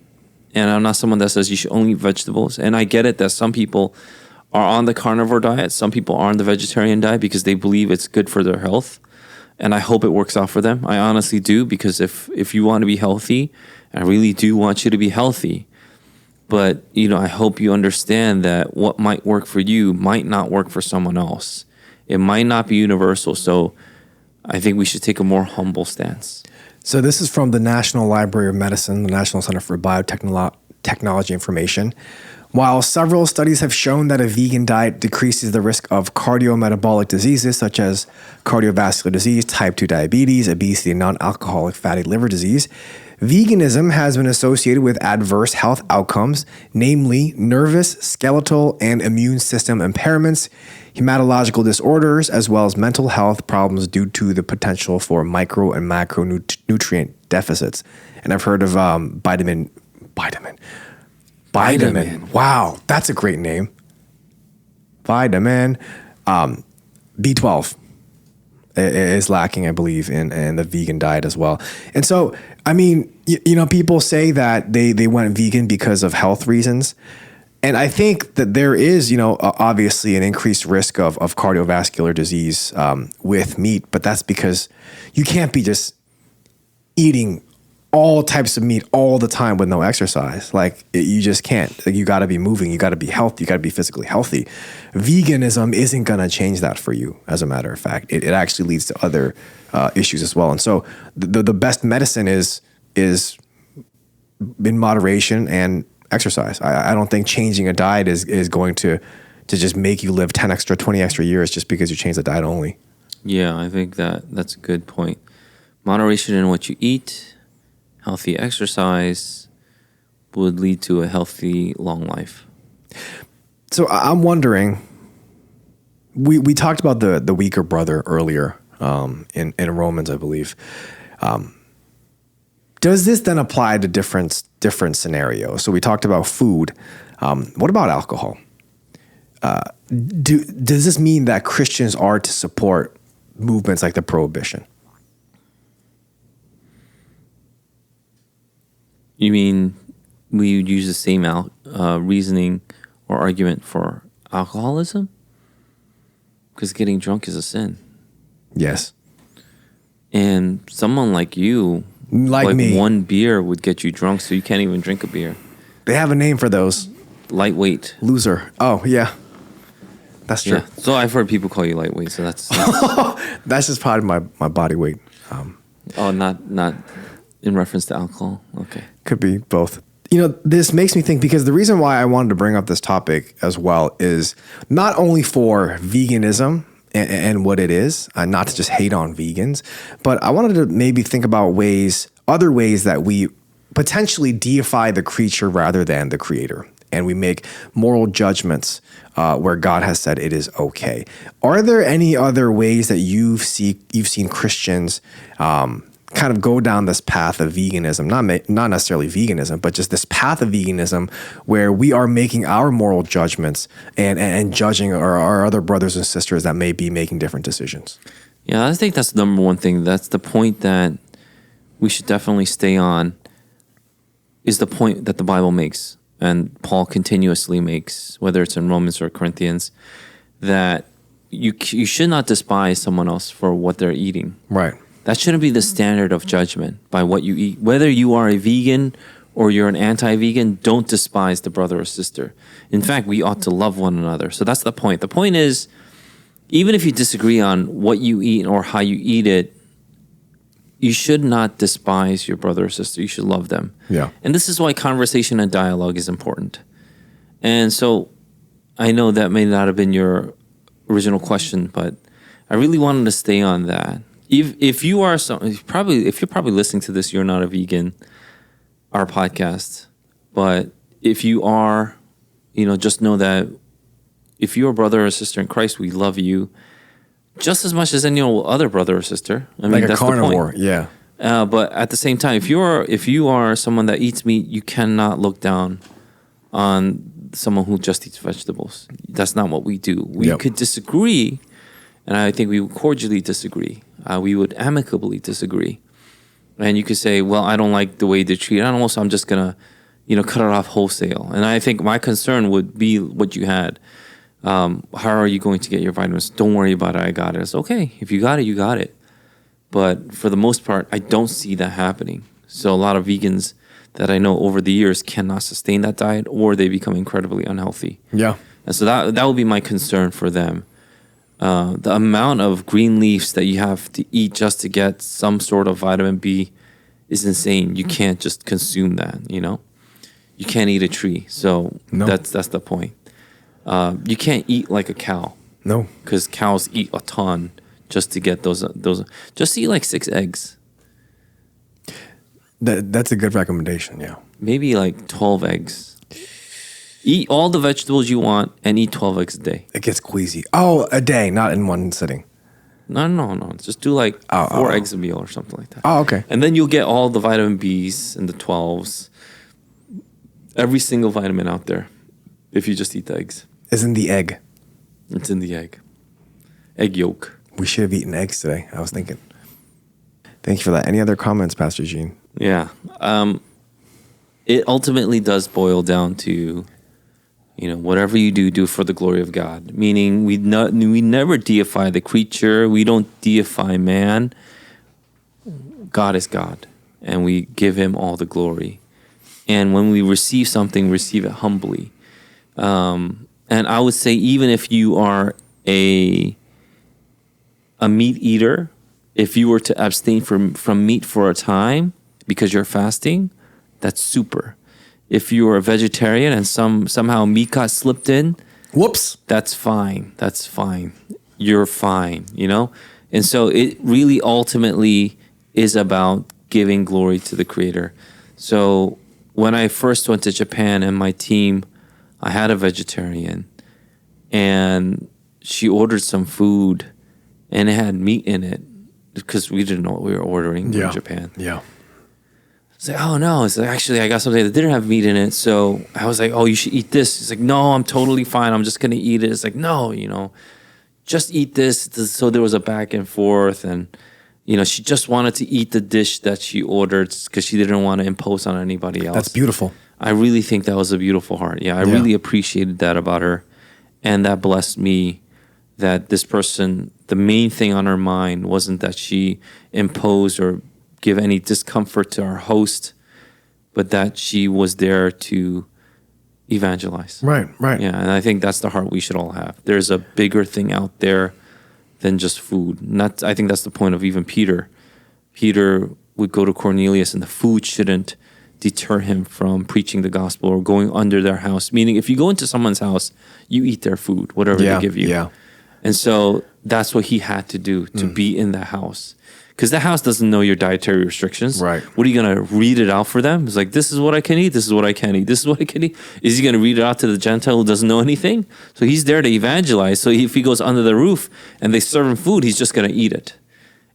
and I'm not someone that says you should only eat vegetables. And I get it that some people are on the carnivore diet, some people are on the vegetarian diet because they believe it's good for their health. And I hope it works out for them. I honestly do, because if you want to be healthy, I really do want you to be healthy. But, I hope you understand that what might work for you might not work for someone else. It might not be universal. So I think we should take a more humble stance. So this is from the National Library of Medicine, the National Center for Biotechnology Information. While several studies have shown that a vegan diet decreases the risk of cardiometabolic diseases such as cardiovascular disease, type 2 diabetes, obesity, and non-alcoholic fatty liver disease, veganism has been associated with adverse health outcomes, namely nervous, skeletal, and immune system impairments, hematological disorders, as well as mental health problems due to the potential for micro and macronutrient deficits. And I've heard of vitamin. Wow, that's a great name. Vitamin. B12 is lacking, I believe, in the vegan diet as well. And so, I mean, people say that they went vegan because of health reasons. And I think that there is, obviously an increased risk of cardiovascular disease with meat, but that's because you can't be just eating all types of meat all the time with no exercise. You just can't. You got to be moving. You got to be healthy. You got to be physically healthy. Veganism isn't going to change that for you. As a matter of fact, it actually leads to other issues as well. And so the best medicine is in moderation and exercise. I don't think changing a diet is going to just make you live 10 extra, 20 extra years just because you change the diet only. Yeah, I think that's a good point. Moderation in what you eat, healthy exercise would lead to a healthy, long life. So I'm wondering, we talked about the weaker brother earlier in Romans, I believe. Does this then apply to different scenarios? So we talked about food. What about alcohol? Does this mean that Christians are to support movements like the prohibition? You mean we would use the same reasoning or argument for alcoholism? Because getting drunk is a sin. Yes. And someone like you, like me, one beer would get you drunk, so you can't even drink a beer. They have a name for those. Lightweight. Loser. Oh, yeah. That's true. Yeah. So I've heard people call you lightweight, so that's that's just probably my body weight. Not in reference to alcohol. Okay. Could be both. This makes me think, because the reason why I wanted to bring up this topic as well is not only for veganism and what it is, not to just hate on vegans, but I wanted to maybe think about other ways that we potentially deify the creature rather than the creator. And we make moral judgments where God has said it is okay. Are there any other ways that you've seen Christians kind of go down this path of veganism, not necessarily veganism, but just this path of veganism where we are making our moral judgments and judging our other brothers and sisters that may be making different decisions? Yeah, I think that's the number one thing. That's the point that we should definitely stay on, is the point that the Bible makes and Paul continuously makes, whether it's in Romans or Corinthians, that you should not despise someone else for what they're eating. Right. That shouldn't be the standard of judgment by what you eat. Whether you are a vegan or you're an anti-vegan, don't despise the brother or sister. In fact, we ought to love one another. So that's the point. The point is, even if you disagree on what you eat or how you eat it, you should not despise your brother or sister. You should love them. Yeah. And this is why conversation and dialogue is important. And so I know that may not have been your original question, but I really wanted to stay on that. If you're probably listening to this, you're not a vegan, our podcast. But if you are, just know that if you're a brother or sister in Christ, we love you just as much as any other brother or sister. I mean, like that's a carnivore, the point. yeah. But at the same time, if you are someone that eats meat, you cannot look down on someone who just eats vegetables. That's not what we do. We Yep. could disagree, and I think we would cordially disagree. We would amicably disagree. And you could say, well, I don't like the way they treat animals, so I'm just going to, cut it off wholesale. And I think my concern would be what you had. How are you going to get your vitamins? Don't worry about it. I got it. It's okay. If you got it, you got it. But for the most part, I don't see that happening. So a lot of vegans that I know over the years cannot sustain that diet, or they become incredibly unhealthy. Yeah. And so that would be my concern for them. The amount of green leaves that you have to eat just to get some sort of vitamin B is insane. You can't just consume that, You can't eat a tree. So No. that's the point. You can't eat like a cow. No. Because cows eat a ton just to get those. Just eat like 6 eggs. That's a good recommendation. Yeah. Maybe like 12 eggs. Eat all the vegetables you want and eat 12 eggs a day. It gets queasy. Oh, a day, not in one sitting. No. Just do like 4 eggs a meal or something like that. Oh, okay. And then you'll get all the vitamin Bs and the 12s. Every single vitamin out there if you just eat the eggs. Is in the egg. It's in the egg. Egg yolk. We should have eaten eggs today, I was thinking. Thank you for that. Any other comments, Pastor Gene? Yeah. It ultimately does boil down to, whatever you do for the glory of God. Meaning we never deify the creature. We don't deify man. God is God. And we give him all the glory. And when we receive something, receive it humbly. And I would say even if you are a meat eater, if you were to abstain from meat for a time because you're fasting, that's super. If you're a vegetarian and somehow meat got slipped in, whoops, that's fine. That's fine. You're fine, And so it really ultimately is about giving glory to the Creator. So when I first went to Japan and my team, I had a vegetarian, and she ordered some food, and it had meat in it because we didn't know what we were ordering in Japan. Yeah. It's like, oh no, it's like, actually I got something that didn't have meat in it. So I was like, oh, you should eat this. It's like, no, I'm totally fine. I'm just going to eat it. It's like, no, just eat this. So there was a back and forth, and, she just wanted to eat the dish that she ordered because she didn't want to impose on anybody else. That's beautiful. I really think that was a beautiful heart. Yeah, I really appreciated that about her. And that blessed me that this person, the main thing on her mind wasn't that she imposed or give any discomfort to our host, but that she was there to evangelize. Right. Yeah, and I think that's the heart we should all have. There's a bigger thing out there than just food. I think that's the point of even Peter. Peter would go to Cornelius, and the food shouldn't deter him from preaching the gospel or going under their house. Meaning, if you go into someone's house, you eat their food, whatever they give you. Yeah. And so that's what he had to do, to be in the house. Because the house doesn't know your dietary restrictions. Right. What are you going to read it out for them? It's like, this is what I can eat. This is what I can't eat. This is what I can eat. Is he going to read it out to the Gentile who doesn't know anything? So he's there to evangelize. So if he goes under the roof and they serve him food, he's just going to eat it.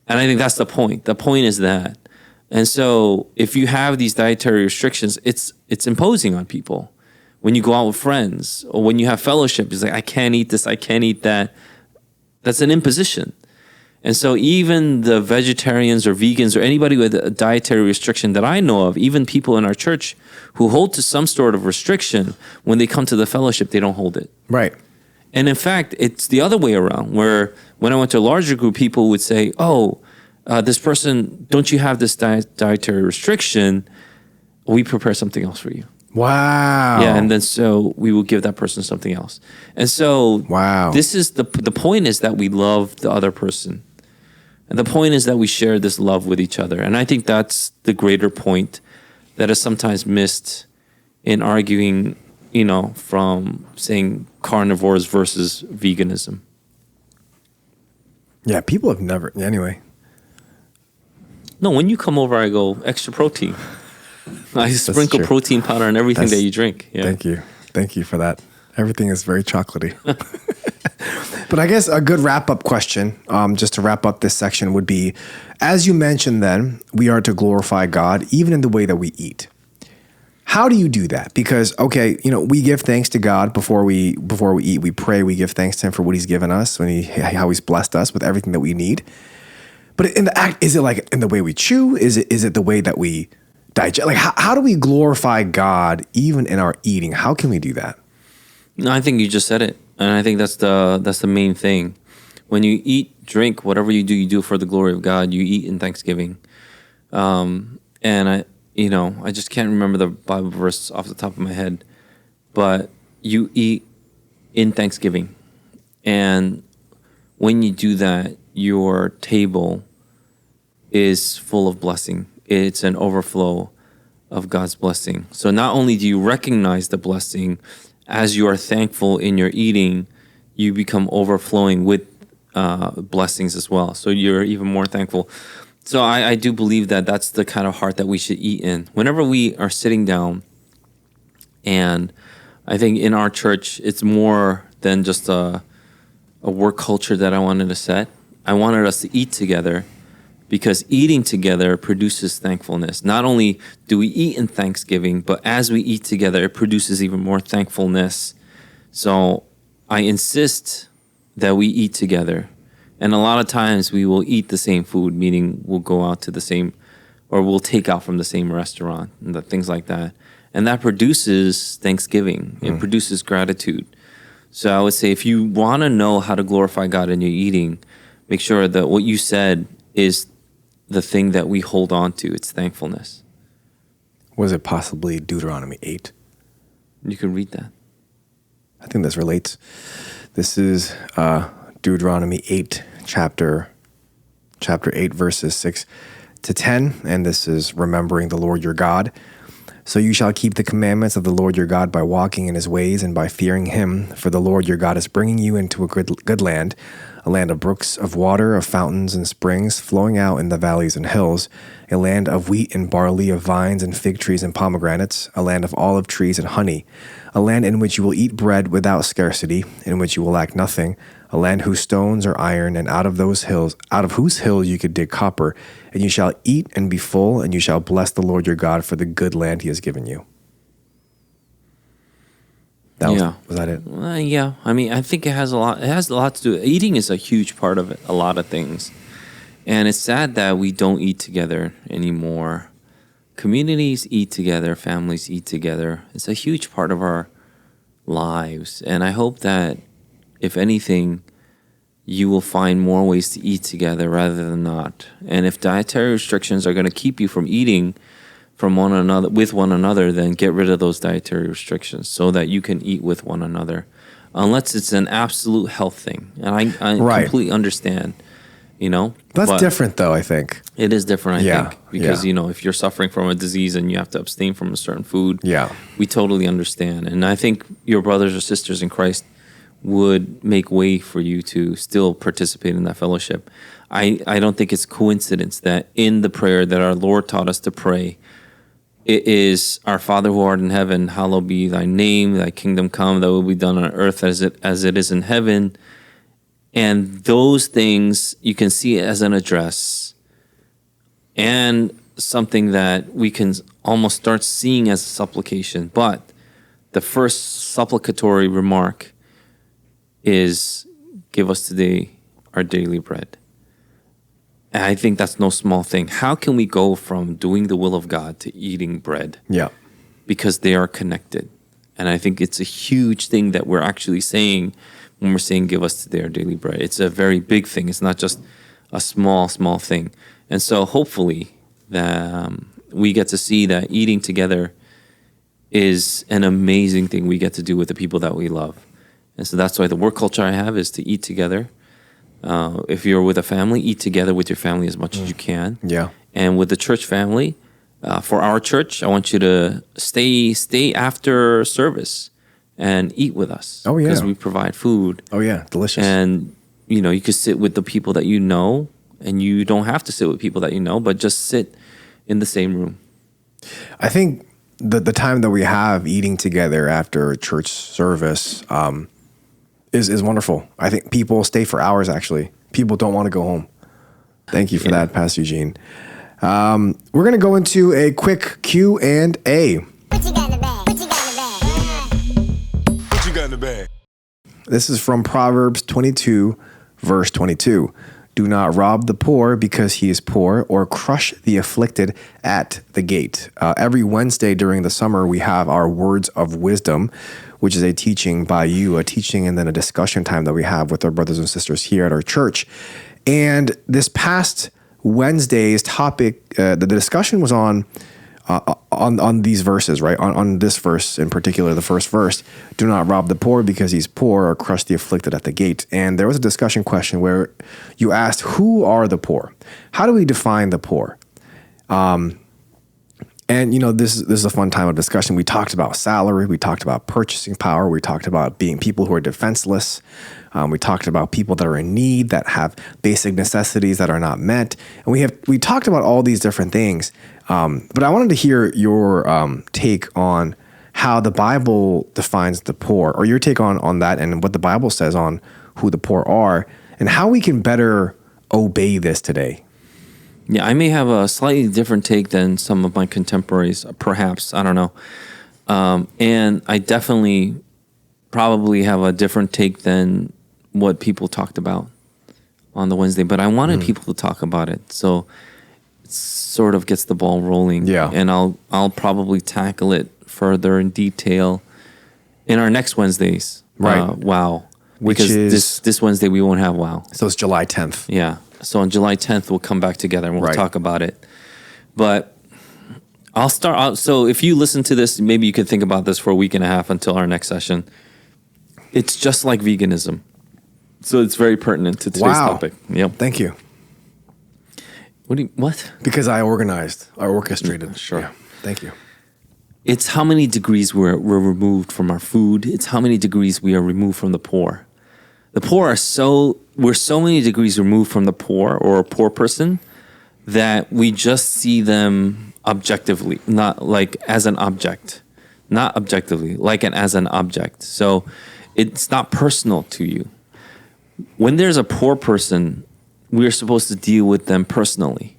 And I think that's the point. The point is that. And so if you have these dietary restrictions, it's imposing on people. When you go out with friends or when you have fellowship, it's like, I can't eat this, I can't eat that. That's an imposition. And so even the vegetarians or vegans or anybody with a dietary restriction that I know of, even people in our church who hold to some sort of restriction, when they come to the fellowship, they don't hold it. Right. And in fact, it's the other way around, where when I went to a larger group, people would say, this person, don't you have this dietary restriction? We prepare something else for you. Wow. Yeah, and then so we will give that person something else. And so this is the point is that we love the other person. And the point is that we share this love with each other. And I think that's the greater point that is sometimes missed in arguing, from saying carnivores versus veganism. Yeah, people have never, anyway. No, when you come over, I go, extra protein. I sprinkle protein powder on everything that you drink. Yeah. Thank you for that. Everything is very chocolatey. But I guess a good wrap-up question, just to wrap up this section, would be, as you mentioned then, we are to glorify God even in the way that we eat. How do you do that? Because, okay, we give thanks to God before we eat. We pray. We give thanks to Him for what He's given us, how He's blessed us with everything that we need. But in the act, is it like in the way we chew? Is it the way that we digest? Like, how do we glorify God even in our eating? How can we do that? No, I think you just said it, and I think that's the main thing. When you eat, drink, whatever you do for the glory of God. You eat in thanksgiving, and I just can't remember the Bible verse off the top of my head, but you eat in thanksgiving, and when you do that, your table is full of blessing. It's an overflow of God's blessing. So not only do you recognize the blessing as you are thankful in your eating, you become overflowing with blessings as well. So you're even more thankful. So I do believe that that's the kind of heart that we should eat in. Whenever we are sitting down, and I think in our church, it's more than just a work culture that I wanted to set. I wanted us to eat together, because eating together produces thankfulness. Not only do we eat in thanksgiving, but as we eat together, it produces even more thankfulness. So I insist that we eat together. And a lot of times we will eat the same food, meaning we'll go out to the same, or we'll take out from the same restaurant and things like that. And that produces thanksgiving. It produces gratitude. So I would say if you want to know how to glorify God in your eating, make sure that what you said is the thing that we hold on to. It's thankfulness. Was it possibly Deuteronomy 8? You can read that. I think this relates. This is Deuteronomy 8, chapter 8, verses 6 to 10. And this is remembering the Lord your God. So you shall keep the commandments of the Lord your God by walking in his ways and by fearing him. For the Lord your God is bringing you into a good land, a land of brooks of water, of fountains and springs flowing out in the valleys and hills, a land of wheat and barley, of vines and fig trees and pomegranates, a land of olive trees and honey, a land in which you will eat bread without scarcity, in which you will lack nothing, a land whose stones are iron, and out of whose hills you could dig copper. And you shall eat and be full, and you shall bless the Lord your God for the good land he has given you. Was that it? Yeah. I mean, I think it has a lot. It has a lot to do. Eating is a huge part of it. A lot of things, and it's sad that we don't eat together anymore. Communities eat together. Families eat together. It's a huge part of our lives, and I hope that, if anything, you will find more ways to eat together rather than not. And if dietary restrictions are going to keep you from eating with one another, then get rid of those dietary restrictions so that you can eat with one another, unless it's an absolute health thing. And I completely understand, That's different, though, I think. It is different, I think, because, if you're suffering from a disease and you have to abstain from a certain food, we totally understand. And I think your brothers or sisters in Christ would make way for you to still participate in that fellowship. I don't think it's coincidence that in the prayer that our Lord taught us to pray, it is, our Father who art in heaven, hallowed be thy name, thy kingdom come, thy will be done on earth as it is in heaven. And those things, you can see it as an address and something that we can almost start seeing as a supplication. But the first supplicatory remark is, give us today our daily bread. And I think that's no small thing. How can we go from doing the will of God to eating bread? Yeah. Because they are connected. And I think it's a huge thing that we're actually saying when we're saying, give us today our daily bread. It's a very big thing. It's not just a small thing. And so hopefully that we get to see that eating together is an amazing thing we get to do with the people that we love. And so that's why the work culture I have is to eat together. If you're with a family, eat together with your family as much as you can. Yeah. And with the church family, for our church, I want you to stay after service and eat with us. Oh, yeah. Because we provide food. Oh, yeah. Delicious. And, you could sit with the people that you know, and you don't have to sit with people that you know, but just sit in the same room. I think the time that we have eating together after church service is wonderful. I think people stay for hours, actually. People don't want to go home. Thank you for that, Pastor Eugene. We're going to go into a quick Q&A. What you got? bag. This is from Proverbs 22, verse 22. Do not rob the poor because he is poor, or crush the afflicted at the gate. Every Wednesday during the summer, we have our Words of Wisdom, which is a teaching by you, a teaching and then a discussion time that we have with our brothers and sisters here at our church. And this past Wednesday's topic, the discussion was on these verses, right? On this verse in particular, the first verse, do not rob the poor because he's poor, or crush the afflicted at the gate. And there was a discussion question where you asked, who are the poor? How do we define the poor? And, this is a fun time of discussion. We talked about salary. We talked about purchasing power. We talked about being people who are defenseless. We talked about people that are in need, that have basic necessities that are not met. And we talked about all these different things. But I wanted to hear your take on how the Bible defines the poor, or your take on that and what the Bible says on who the poor are, and how we can better obey this today. Yeah, I may have a slightly different take than some of my contemporaries, perhaps. I don't know. And I definitely probably have a different take than what people talked about on the Wednesday. But I wanted people to talk about it, so it sort of gets the ball rolling. Yeah. And I'll probably tackle it further in detail in our next Wednesdays. Right. Wow. Which because is this Wednesday we won't have Wow. So it's July 10th. Yeah. So on July 10th, we'll come back together and we'll talk about it. But I'll start out. So if you listen to this, maybe you could think about this for a week and a half until our next session. It's just like veganism. So it's very pertinent to today's topic. Yep. Thank you. What? Because I orchestrated. Sure. Yeah. Thank you. It's how many degrees we're removed from our food. It's how many degrees we are removed from the poor. The poor we're so many degrees removed from the poor or a poor person that we just see them objectively, not like as an object, not objectively, as an object. So it's not personal to you. When there's a poor person, we're supposed to deal with them personally.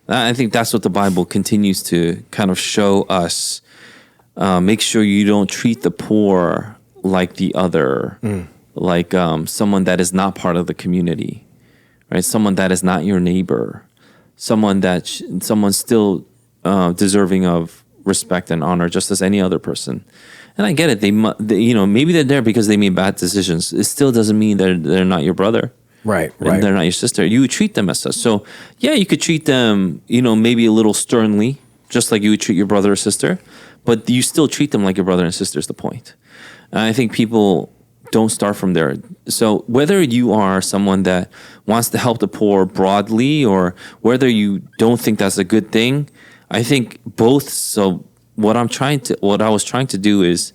I think that's what the Bible continues to kind of show us. Make sure you don't treat the poor like the other. Like someone that is not part of the community, right? Someone that is not your neighbor, someone someone's still deserving of respect and honor, just as any other person. And I get it. They maybe they're there because they made bad decisions. It still doesn't mean they're not your brother, right? And they're not your sister. You would treat them as such. So yeah, you could treat them, maybe a little sternly, just like you would treat your brother or sister, but you still treat them like your brother and sister is the point. And I think people don't start from there. So whether you are someone that wants to help the poor broadly, or whether you don't think that's a good thing, I think both. So what I was trying to do is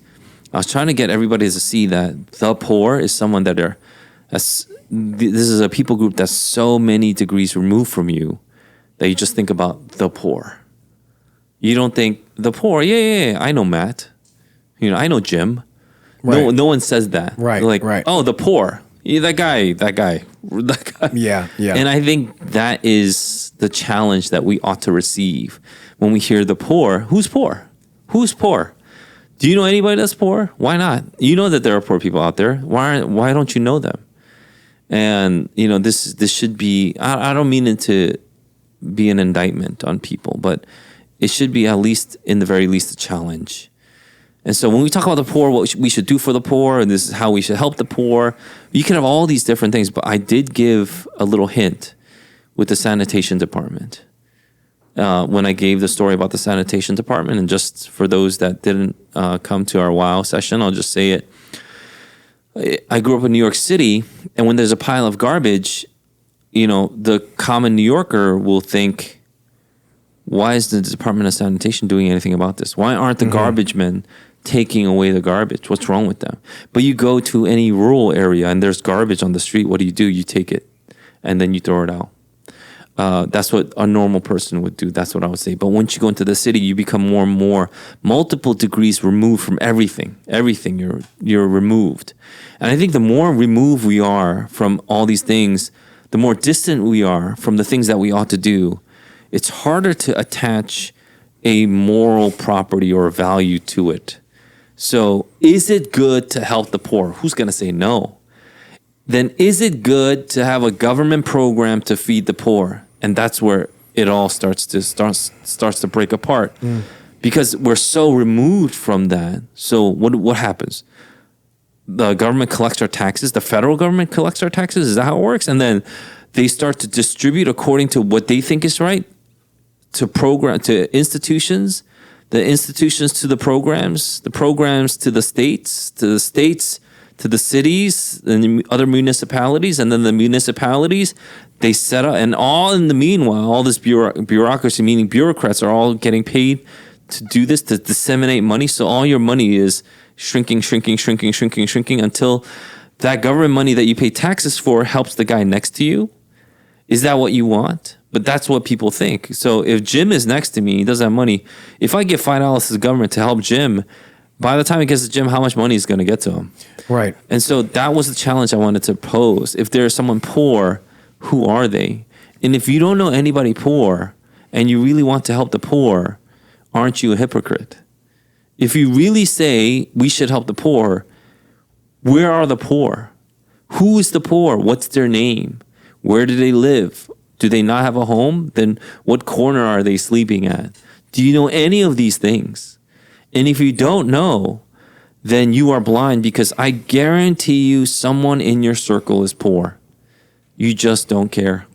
I was trying to get everybody to see that the poor is someone this is a people group that's so many degrees removed from you that you just think about the poor. You don't think the poor, yeah, I know Matt. I know Jim. Right. No one says that. Right. Right. Oh, the poor. Yeah, that guy. Yeah. And I think that is the challenge that we ought to receive when we hear the poor. Who's poor? Who's poor? Do you know anybody that's poor? Why not? You know that there are poor people out there. Why don't you know them? And this should be. I don't mean it to be an indictment on people, but it should be, at least in the very least, a challenge. And so when we talk about the poor, what we should do for the poor, and this is how we should help the poor, you can have all these different things. But I did give a little hint with the sanitation department when I gave the story about the sanitation department. And just for those that didn't come to our WOW session, I'll just say it. I grew up in New York City, and when there's a pile of garbage, the common New Yorker will think, why is the Department of Sanitation doing anything about this? Why aren't the garbage men taking away the garbage? What's wrong with them? But you go to any rural area and there's garbage on the street. What do? You take it and then you throw it out. That's what a normal person would do. That's what I would say. But once you go into the city, you become more and more multiple degrees removed from everything. Everything you're removed. And I think the more removed we are from all these things, the more distant we are from the things that we ought to do. It's harder to attach a moral property or value to it. So is it good to help the poor? Who's going to say no? Then is it good to have a government program to feed the poor? And that's where it all starts to break apart because we're so removed from that. So what happens? The government collects our taxes. The federal government collects our taxes. Is that how it works? And then they start to distribute according to what they think is right to institutions, the institutions to the programs to the states to the cities and the other municipalities, and then the municipalities, they set up, and all in the meanwhile, all this bureaucracy, meaning bureaucrats, are all getting paid to do this, to disseminate money. So all your money is shrinking until that government money that you pay taxes for helps the guy next to you. Is that what you want? But that's what people think. So if Jim is next to me, he doesn't have money. If I give $5 to the government to help Jim, by the time it gets to Jim, how much money is going to get to him? Right. And so that was the challenge I wanted to pose. If there's someone poor, who are they? And if you don't know anybody poor and you really want to help the poor, aren't you a hypocrite? If you really say we should help the poor, where are the poor? Who is the poor? What's their name? Where do they live? Do they not have a home? Then what corner are they sleeping at? Do you know any of these things? And if you don't know, then you are blind, because I guarantee you someone in your circle is poor. You just don't care.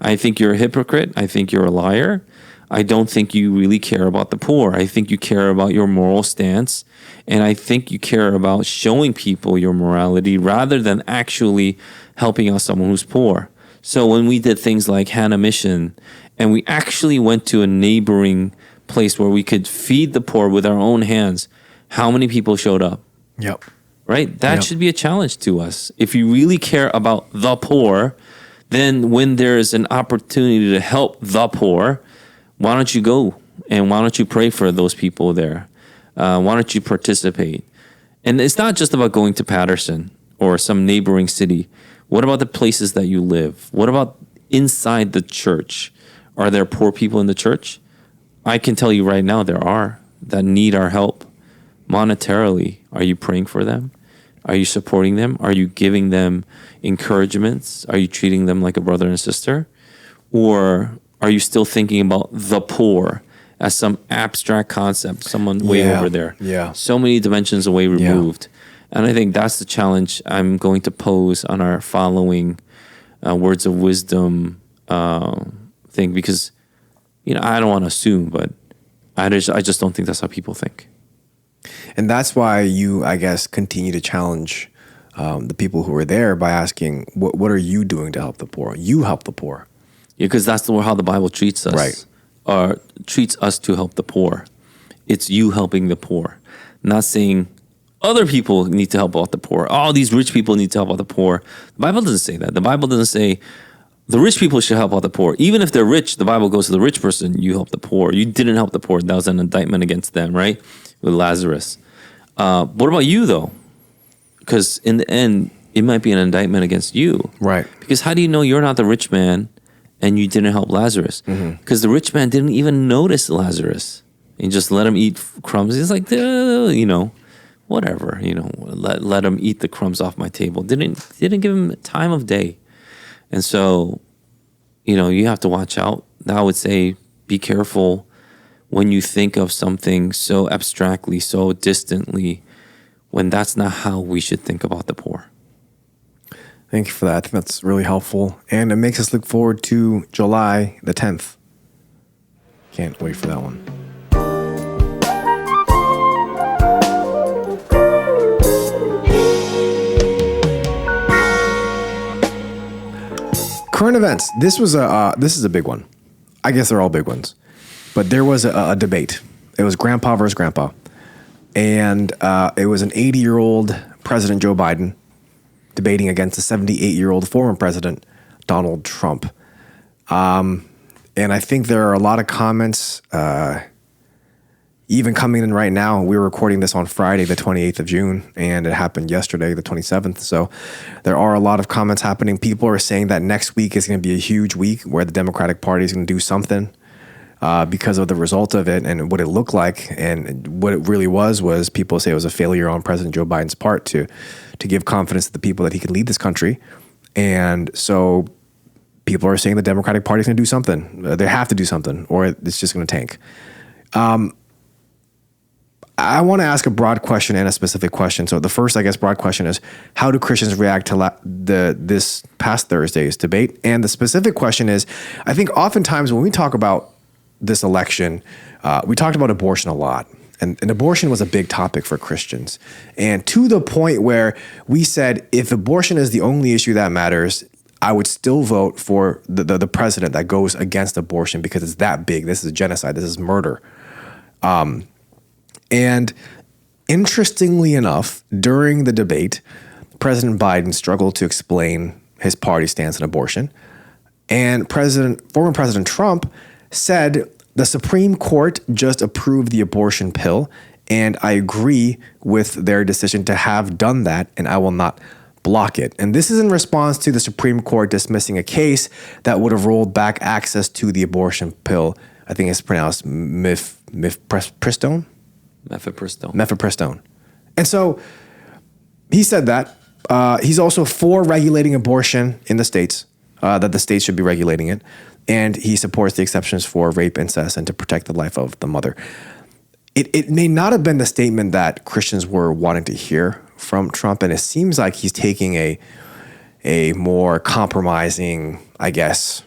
I think you're a hypocrite. I think you're a liar. I don't think you really care about the poor. I think you care about your moral stance. And I think you care about showing people your morality rather than actually helping out someone who's poor. So when we did things like Hannah Mission, and we actually went to a neighboring place where we could feed the poor with our own hands, how many people showed up? Yep. Right? That should be a challenge to us. If you really care about the poor, then when there's an opportunity to help the poor, why don't you go? And why don't you pray for those people there? Why don't you participate? And it's not just about going to Patterson or some neighboring city. What about the places that you live? What about inside the church? Are there poor people in the church? I can tell you right now there are that need our help monetarily. Are you praying for them? Are you supporting them? Are you giving them encouragements? Are you treating them like a brother and sister? Or are you still thinking about the poor as some abstract concept, someone way over there? Yeah. So many dimensions away removed. And I think that's the challenge I'm going to pose on our following words of wisdom thing, because, I don't want to assume, but I just don't think that's how people think. And that's why you, I guess, continue to challenge the people who are there by asking, what are you doing to help the poor? You help the poor. Yeah, because that's how the Bible treats us. Right. Or treats us to help the poor. It's you helping the poor. Not saying other people need to help out the poor. All these rich people need to help out the poor. The Bible doesn't say that. The Bible doesn't say the rich people should help out the poor. Even if they're rich, the Bible goes to the rich person, you help the poor. You didn't help the poor. That was an indictment against them, right? With Lazarus. What about you, though? Because in the end, it might be an indictment against you. Right. Because how do you know you're not the rich man and you didn't help Lazarus? Because the rich man didn't even notice Lazarus. He just let him eat crumbs. He's like, whatever, let him eat the crumbs off my table. Didn't give him time of day. And so, you have to watch out. I would say be careful when you think of something so abstractly, so distantly, when that's not how we should think about the poor. Thank you for that. I think that's really helpful. And it makes us look forward to July the 10th. Can't wait for that one. Current events. This is a big one. I guess they're all big ones. But there was a debate. It was grandpa versus grandpa. And it was an 80-year-old President Joe Biden debating against a 78-year-old former President Donald Trump. And I think there are a lot of comments even coming in right now. We're recording this on Friday, the 28th of June, and it happened yesterday, the 27th. So there are a lot of comments happening. People are saying that next week is going to be a huge week where the Democratic Party is going to do something. because of the result of it and what it looked like. And what it really was people say it was a failure on President Joe Biden's part to give confidence to the people that he could lead this country. And so people are saying the Democratic Party is going to do something. They have to do something, or it's just going to tank. I want to ask a broad question and a specific question. So the first, I guess, broad question is, how do Christians react to this past Thursday's debate? And the specific question is, I think oftentimes when we talk about this election, we talked about abortion a lot. And abortion was a big topic for Christians. And to the point where we said, if abortion is the only issue that matters, I would still vote for the president that goes against abortion because it's that big. This is genocide. This is murder. And interestingly enough, during the debate, President Biden struggled to explain his party stance on abortion. And former President Trump said, the Supreme Court just approved the abortion pill, and I agree with their decision to have done that, and I will not block it. And this is in response to the Supreme Court dismissing a case that would have rolled back access to the abortion pill. I think it's pronounced mifepristone. Mifepristone. And so he said that. He's also for regulating abortion in the states, that the states should be regulating it. And he supports the exceptions for rape, incest, and to protect the life of the mother. It may not have been the statement that Christians were wanting to hear from Trump, and it seems like he's taking a more compromising, I guess,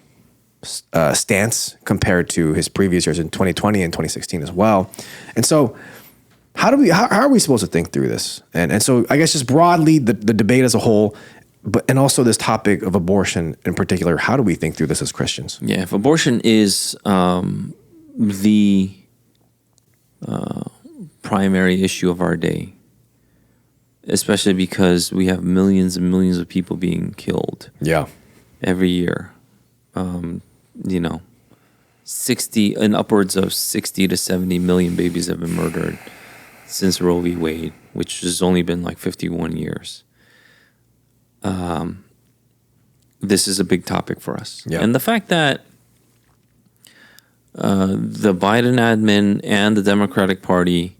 stance compared to his previous years in 2020 and 2016 as well. And so how are we supposed to think through this? And so I guess just broadly, the debate as a whole, and also this topic of abortion in particular, how do we think through this as Christians? Yeah, if abortion is the primary issue of our day, especially because we have millions and millions of people being killed every year. 60 and upwards of 60 to 70 million babies have been murdered since Roe v. Wade, which has only been like 51 years. This is a big topic for us. Yeah. And the fact that the Biden admin and the Democratic Party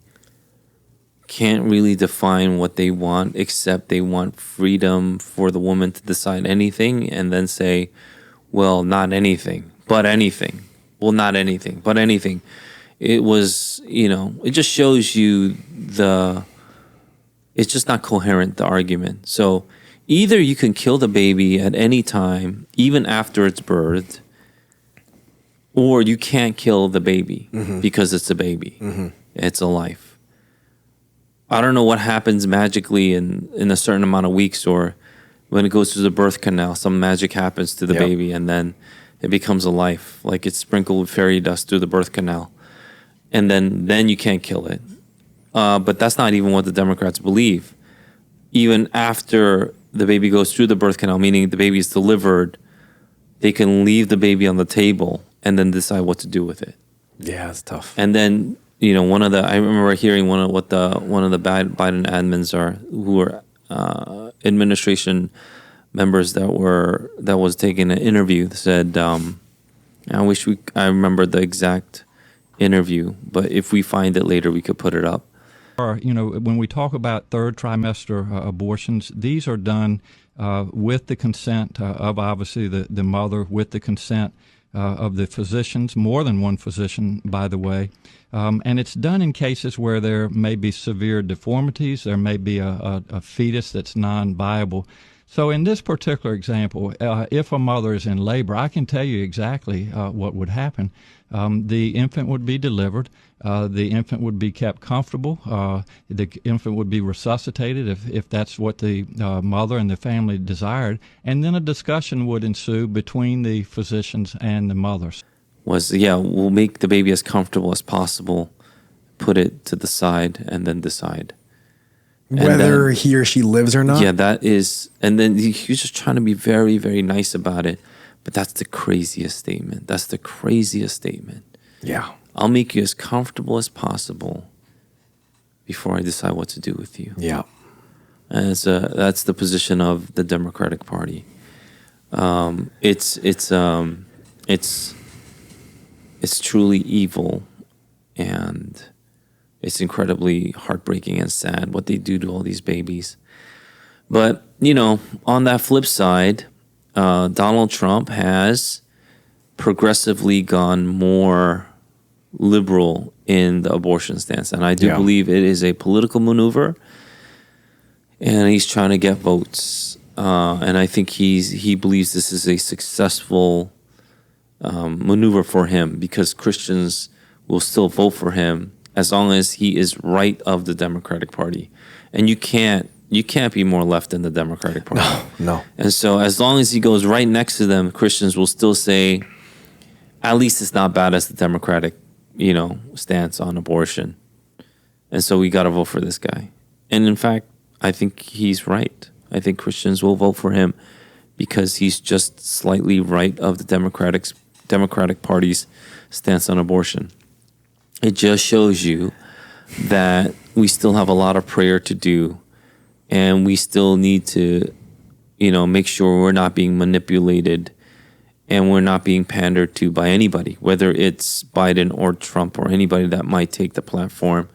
can't really define what they want, except they want freedom for the woman to decide anything, and then say, well, not anything, but anything. Well, not anything, but anything. It was, it just shows you it's just not coherent, the argument. So either you can kill the baby at any time, even after it's birthed, or you can't kill the baby because it's a baby. Mm-hmm. It's a life. I don't know what happens magically in a certain amount of weeks, or when it goes through the birth canal, some magic happens to the baby, and then it becomes a life. Like it's sprinkled with fairy dust through the birth canal. And then you can't kill it. But that's not even what the Democrats believe. Even after the baby goes through the birth canal, meaning the baby is delivered, they can leave the baby on the table and then decide what to do with it. Yeah, it's tough. And then, I remember hearing one of the Biden admins who were administration members that was taking an interview said, I remember the exact interview, but if we find it later, we could put it up. When we talk about third trimester abortions, these are done with the consent of obviously the mother, with the consent of the physicians, more than one physician, by the way. And it's done in cases where there may be severe deformities, there may be a fetus that's non-viable. So in this particular example, if a mother is in labor, I can tell you exactly what would happen. The infant would be delivered. The infant would be kept comfortable. The infant would be resuscitated if that's what the mother and the family desired. And then a discussion would ensue between the physicians and the mothers. We'll make the baby as comfortable as possible, put it to the side, and then decide. Whether he or she lives or not? Yeah, that is. And then he's just trying to be very, very nice about it. But that's the craziest statement. Yeah. I'll make you as comfortable as possible before I decide what to do with you. Yeah. And that's the position of the Democratic Party. It's it's truly evil, and it's incredibly heartbreaking and sad what they do to all these babies. But, on that flip side, Donald Trump has progressively gone more liberal in the abortion stance. And I do believe it is a political maneuver, and he's trying to get votes. And I think he believes this is a successful maneuver for him, because Christians will still vote for him as long as he is right of the Democratic Party. And you can't be more left than the Democratic Party. No. And so as long as he goes right next to them, Christians will still say, at least it's not bad as the Democratic, stance on abortion. And so we got to vote for this guy. And in fact, I think he's right. I think Christians will vote for him because he's just slightly right of the Democratic Party's stance on abortion. It just shows you that we still have a lot of prayer to do, and we still need to, make sure we're not being manipulated and we're not being pandered to by anybody, whether it's Biden or Trump or anybody that might take the platform.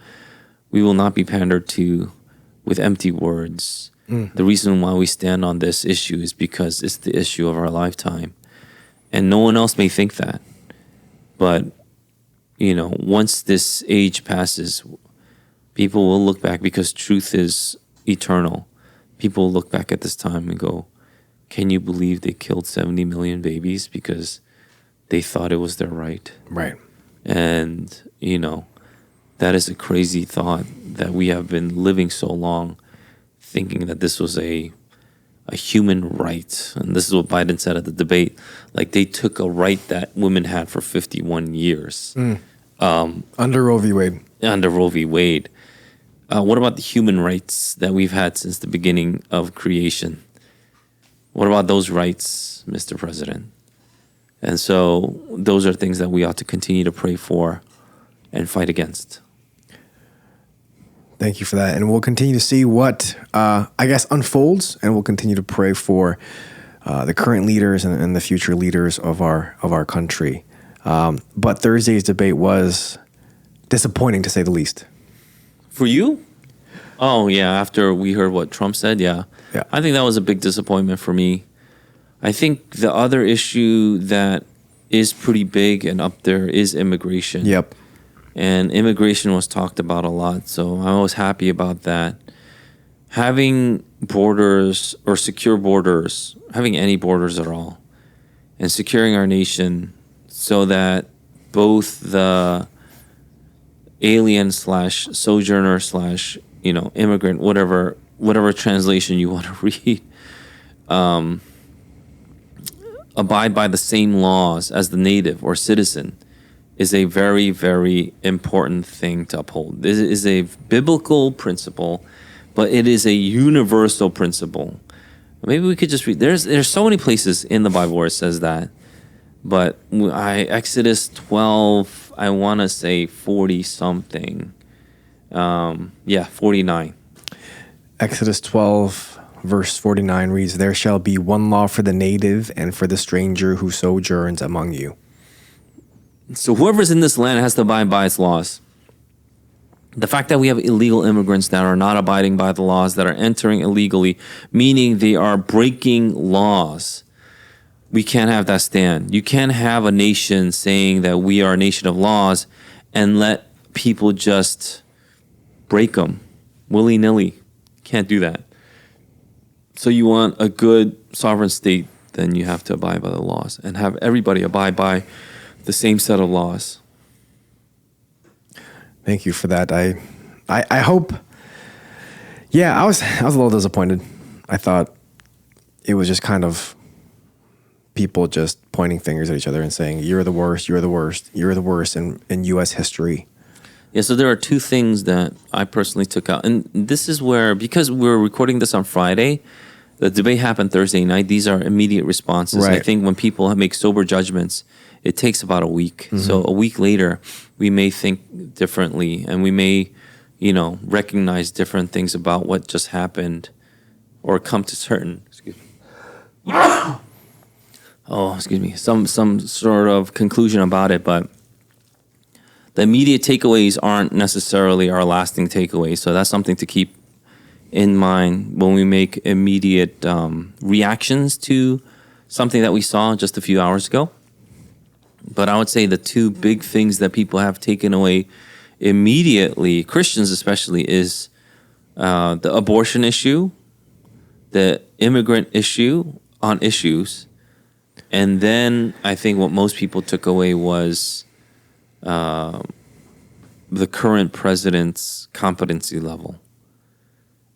We will not be pandered to with empty words. The reason why we stand on this issue is because it's the issue of our lifetime. And no one else may think that. But, once this age passes, people will look back, because truth is eternal. People will look back at this time and go, can you believe they killed 70 million babies because they thought it was their right? Right. And, that is a crazy thought, that we have been living so long thinking that this was a human right. And this is what Biden said at the debate. Like, they took a right that women had for 51 years. Under Roe v. Wade. Under Roe v. Wade. What about the human rights that we've had since the beginning of creation? What about those rights, Mr. President? And so those are things that we ought to continue to pray for and fight against. Thank you for that. And we'll continue to see what, unfolds, and we'll continue to pray for the current leaders and the future leaders of our country. But Thursday's debate was disappointing, to say the least. For you? Oh, yeah. After we heard what Trump said, yeah. I think that was a big disappointment for me. I think the other issue that is pretty big and up there is immigration. Yep. And immigration was talked about a lot, so I was happy about that. Having borders or secure borders, having any borders at all, and securing our nation so that both the alien / sojourner / immigrant, whatever translation you want to read, abide by the same laws as the native or citizen is a very, very important thing to uphold. This is a biblical principle, but it is a universal principle. Maybe we could just read. There's so many places in the Bible where it says that, but Exodus 12, I want to say 40 something. 49. Exodus 12, verse 49 reads, "There shall be one law for the native and for the stranger who sojourns among you." So whoever's in this land has to abide by its laws. The fact that we have illegal immigrants that are not abiding by the laws, that are entering illegally, meaning they are breaking laws, we can't have that stand. You can't have a nation saying that we are a nation of laws and let people just break them willy-nilly. Can't do that. So you want a good sovereign state, then you have to abide by the laws and have everybody abide by the same set of laws. Thank you for that. I hope. Yeah, I was a little disappointed. I thought it was just kind of people just pointing fingers at each other and saying, "You're the worst. You're the worst. You're the worst in U.S. history." Yeah. So there are two things that I personally took out, and this is where, because we're recording this on Friday, the debate happened Thursday night. These are immediate responses. Right. I think when people make sober judgments, it takes about a week. Mm-hmm. So a week later, we may think differently, and we may, recognize different things about what just happened, or come to certain, some sort of conclusion about it. But the immediate takeaways aren't necessarily our lasting takeaways. So that's something to keep in mind when we make immediate reactions to something that we saw just a few hours ago. But I would say the two big things that people have taken away immediately, Christians especially, is the abortion issue, the immigrant issue on issues, and then I think what most people took away was the current president's competency level.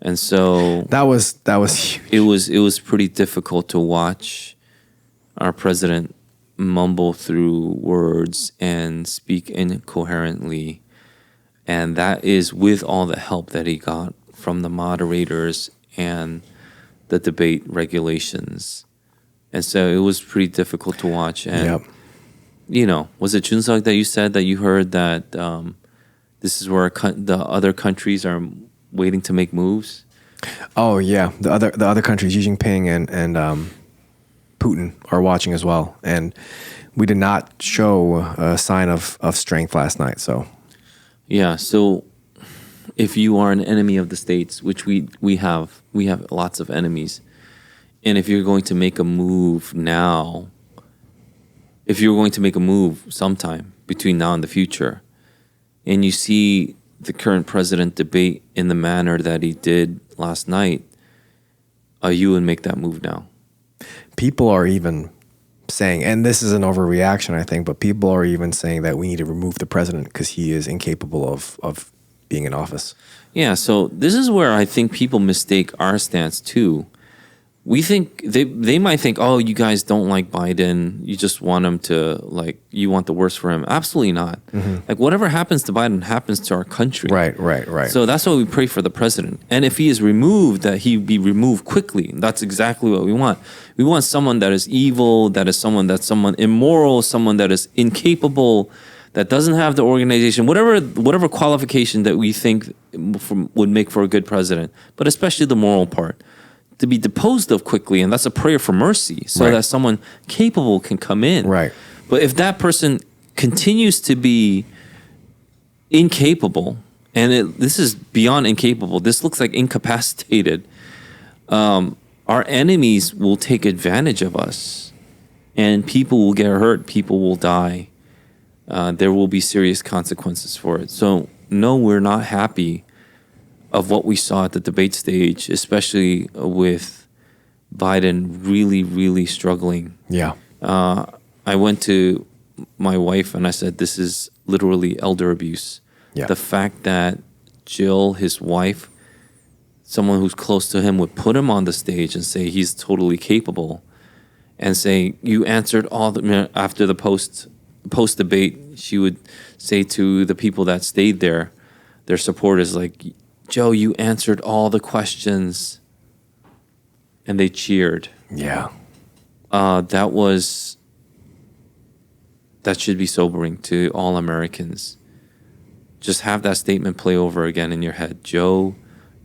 And so that was huge. it was pretty difficult to watch our president mumble through words and speak incoherently, and that is with all the help that he got from the moderators and the debate regulations. And so it was pretty difficult to watch. And was it Junseok that you said that you heard that this is where the other countries are waiting to make moves? Oh yeah, the other countries, Xi Jinping and Putin are watching as well, and we did not show a sign of strength last night. So yeah, so if you are an enemy of the states, which we have lots of enemies, and if you're going to make a move now, if you're going to make a move sometime between now and the future, and you see the current president debate in the manner that he did last night, you would make that move now. People are even saying, and this is an overreaction, I think, but people are even saying that we need to remove the president because he is incapable of being in office. Yeah, so this is where I think people mistake our stance too. We think they might think, oh, you guys don't like Biden. You just want him to, like, you want the worst for him. Absolutely not. Mm-hmm. Like, whatever happens to Biden happens to our country. Right. So that's why we pray for the president. And if he is removed, that he be removed quickly. That's exactly what we want. We want someone that is evil, that's someone immoral, someone that is incapable, that doesn't have the organization, whatever qualification that we think would make for a good president, but especially the moral part, to be deposed of quickly. And that's a prayer for mercy, so that someone capable can come in. Right. But if that person continues to be incapable, and this is beyond incapable, this looks like incapacitated, our enemies will take advantage of us, and people will get hurt, people will die. There will be serious consequences for it. So no, we're not happy of what we saw at the debate stage, especially with Biden really, really struggling. Yeah. I went to my wife and I said, this is literally elder abuse. Yeah. The fact that Jill, his wife, someone who's close to him, would put him on the stage and say he's totally capable, and say, you answered all the, after the post debate, she would say to the people that stayed there, their supporters, like, Joe, you answered all the questions, and they cheered. Yeah. That should be sobering to all Americans. Just have that statement play over again in your head. Joe,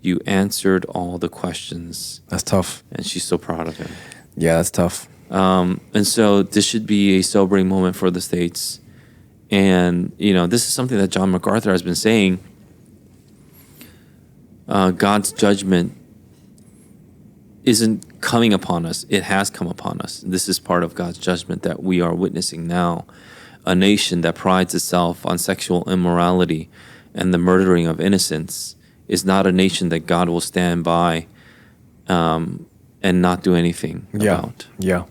you answered all the questions. That's tough. And she's so proud of him. Yeah, that's tough. And so this should be a sobering moment for the states. And, this is something that John MacArthur has been saying. God's judgment isn't coming upon us. It has come upon us. This is part of God's judgment that we are witnessing now. A nation that prides itself on sexual immorality and the murdering of innocents is not a nation that God will stand by and not do anything about. Yeah.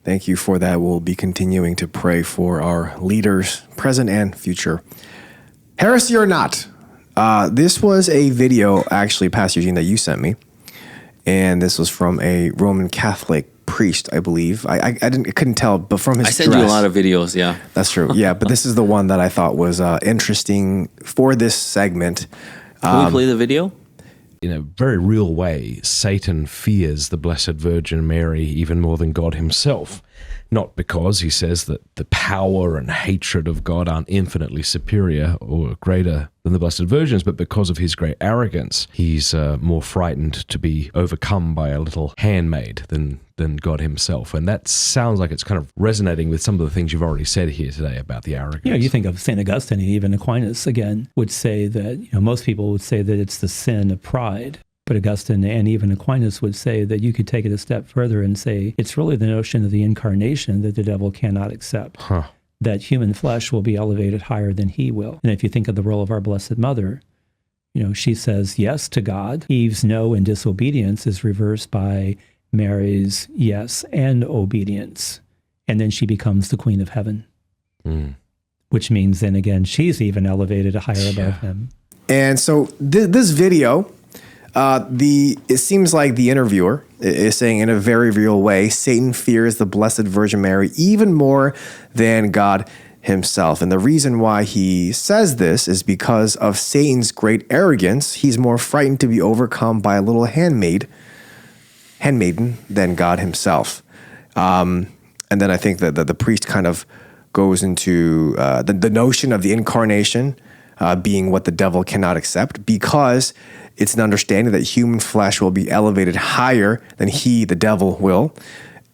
Thank you for that. We'll be continuing to pray for our leaders, present and future. Heresy or not? This was a video, actually, Pastor Eugene, that you sent me, and this was from a Roman Catholic priest, I believe. I couldn't tell, but from his I sent you a lot of videos, yeah. That's true, yeah. But this is the one that I thought was interesting for this segment. Can we play the video? In a very real way, Satan fears the Blessed Virgin Mary even more than God himself. not because he says that the power and hatred of God aren't infinitely superior or greater than the Blessed Virgin's, but because of his great arrogance, he's more frightened to be overcome by a little handmaid than God himself. And that sounds like it's kind of resonating with some of the things you've already said here today about the arrogance. Yeah, you think of St. Augustine, and even Aquinas, again, would say that, most people would say that it's the sin of pride. But Augustine and even Aquinas would say that you could take it a step further and say it's really the notion of the incarnation that the devil cannot accept. That human flesh will be elevated higher than he will. And if you think of the role of our Blessed Mother, she says yes to God. Eve's no and disobedience is reversed by Mary's yes and obedience. And then she becomes the Queen of Heaven, which means then again, she's even elevated higher above him. And so this video, it seems like the interviewer is saying in a very real way, Satan fears the Blessed Virgin Mary even more than God himself. And the reason why he says this is because of Satan's great arrogance. He's more frightened to be overcome by a little handmaiden than God himself. And then I think that the priest kind of goes into the notion of the incarnation being what the devil cannot accept, because it's an understanding that human flesh will be elevated higher than he, the devil, will.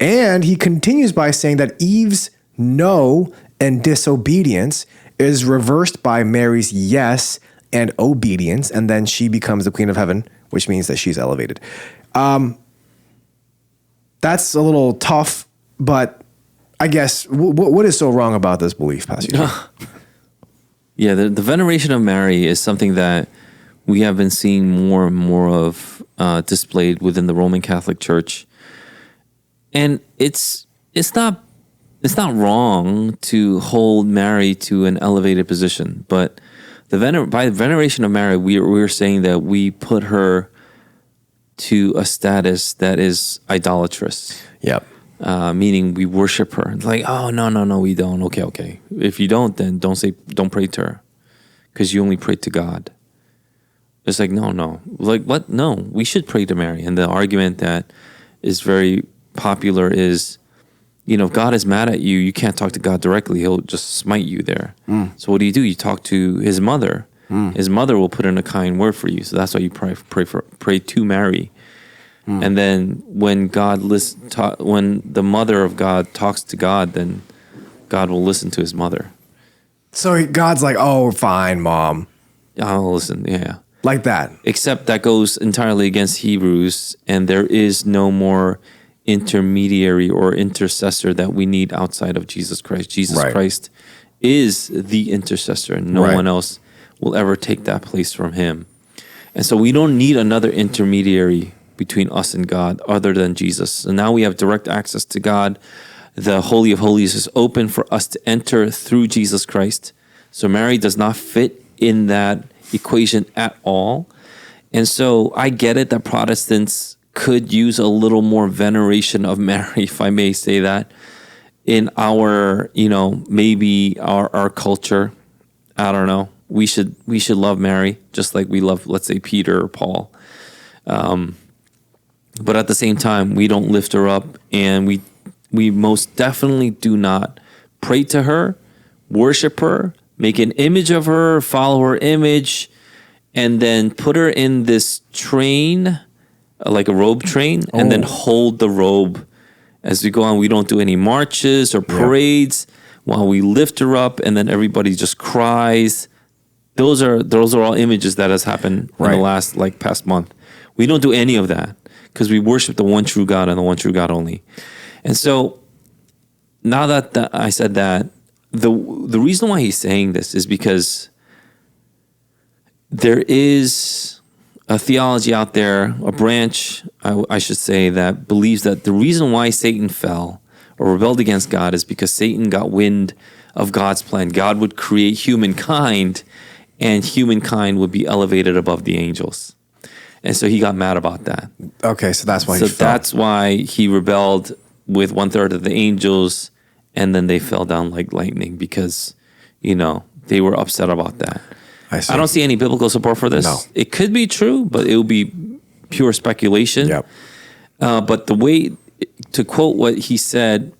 And he continues by saying that Eve's no and disobedience is reversed by Mary's yes and obedience, and then she becomes the Queen of Heaven, which means that she's elevated. That's a little tough, but I guess what is so wrong about this belief, Pastor? Yeah, the veneration of Mary is something that we have been seeing more and more of displayed within the Roman Catholic Church, and it's not wrong to hold Mary to an elevated position, but by veneration of Mary, we're saying that we put her to a status that is idolatrous. Yep. Meaning we worship her. It's like, oh no, we don't. Okay. If you don't, then don't pray to her, because you only pray to God. It's like, no. Like, what? No, we should pray to Mary. And the argument that is very popular is, if God is mad at you, you can't talk to God directly. He'll just smite you there. So what do? You talk to his mother. His mother will put in a kind word for you. So that's why you pray to Mary. And then when when the mother of God talks to God, then God will listen to his mother. So God's like, oh, fine, Mom. I'll listen, yeah. Like that. Except that goes entirely against Hebrews, and there is no more intermediary or intercessor that we need outside of Jesus Christ. Jesus Christ is the intercessor, and no one else will ever take that place from him. And so we don't need another intermediary between us and God other than Jesus. And now we have direct access to God. The Holy of Holies is open for us to enter through Jesus Christ. So Mary does not fit in that equation at all. And so I get it that Protestants could use a little more veneration of Mary, if I may say that, in our, maybe our culture. I don't know. We should love Mary just like we love, let's say, Peter or Paul. But at the same time, we don't lift her up, and we most definitely do not pray to her, worship her, make an image of her, follow her image, and then put her in this train, like a robe train, and then hold the robe as we go on. We don't do any marches or parades while we lift her up, and then everybody just cries. Those are all images that has happened in the last past month. We don't do any of that because we worship the one true God and the one true God only. And so now that I said that, the reason why he's saying this is because there is a theology out there, a branch, I should say, that believes that the reason why Satan fell or rebelled against God is because Satan got wind of God's plan. God would create humankind, and humankind would be elevated above the angels. And so he got mad about that. Okay, so that's why he fell. That's why he rebelled with 1/3 of the angels, and then they fell down like lightning because, they were upset about that. I don't see any biblical support for this. No. It could be true, but it would be pure speculation. Yep. But the way, to quote what he said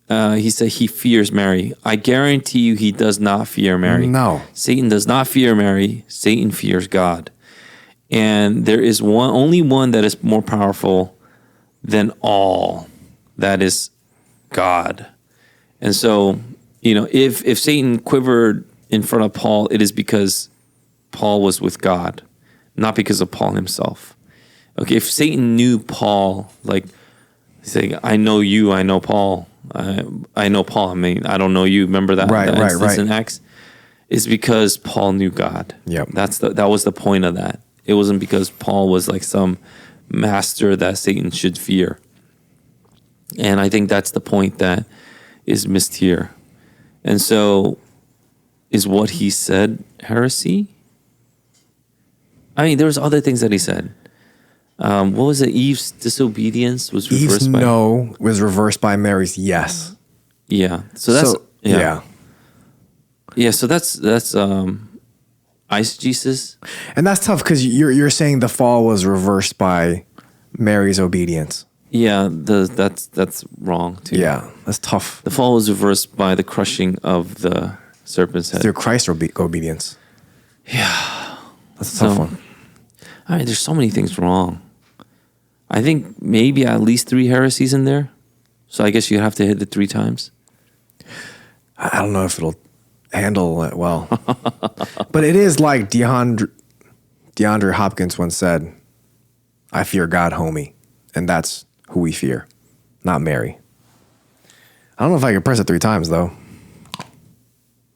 he said he fears Mary. I guarantee you he does not fear Mary. No. Satan does not fear Mary. Satan fears God. And there is only one that is more powerful than all. That is God. And so, if Satan quivered in front of Paul, it is because Paul was with God, not because of Paul himself. Okay, if Satan knew Paul, like saying, I know you, I know Paul, I know Paul, I mean, I don't know you. Remember that, Right. instance in Acts? It's because Paul knew God. Yep. That was the point of that. It wasn't because Paul was like some master that Satan should fear. And I think that's the point that is missed here. And so, is what he said heresy? I mean, there was other things that he said. What was it? Eve's disobedience was reversed Eve's by... no was reversed by Mary's yes. Yeah. So that's... yeah. Yeah, so that's eisegesis. And that's tough because you're saying the fall was reversed by Mary's obedience. Yeah, that's wrong too. Yeah, that's tough. The fall was reversed by the crushing of the serpent's head. Through Christ's obedience. Yeah. That's a tough one. I mean, there's so many things wrong. I think maybe at least 3 heresies in there. So I guess you have to hit it 3 times. I don't know if it'll handle it well. But it is like DeAndre Hopkins once said, I fear God, homie. And that's who we fear, not Mary. I don't know if I can press it 3 times, though.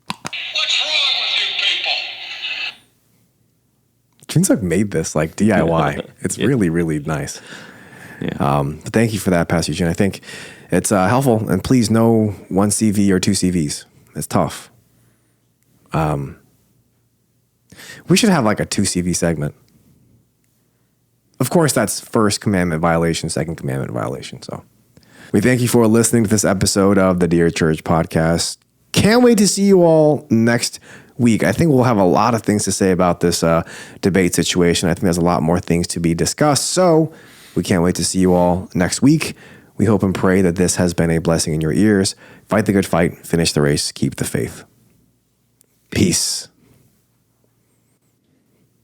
What's wrong with you people? June's like made this like DIY. It's really, really nice. Yeah. But thank you for that, Pastor Eugene. I think it's helpful. And please, no 1 CV or 2 CVs. It's tough. We should have like a 2 CV segment. Of course, that's first commandment violation, second commandment violation. So we thank you for listening to this episode of the Dear Church podcast. Can't wait to see you all next week. I think we'll have a lot of things to say about this debate situation. I think there's a lot more things to be discussed. So we can't wait to see you all next week. We hope and pray that this has been a blessing in your ears. Fight the good fight, finish the race, keep the faith. Peace.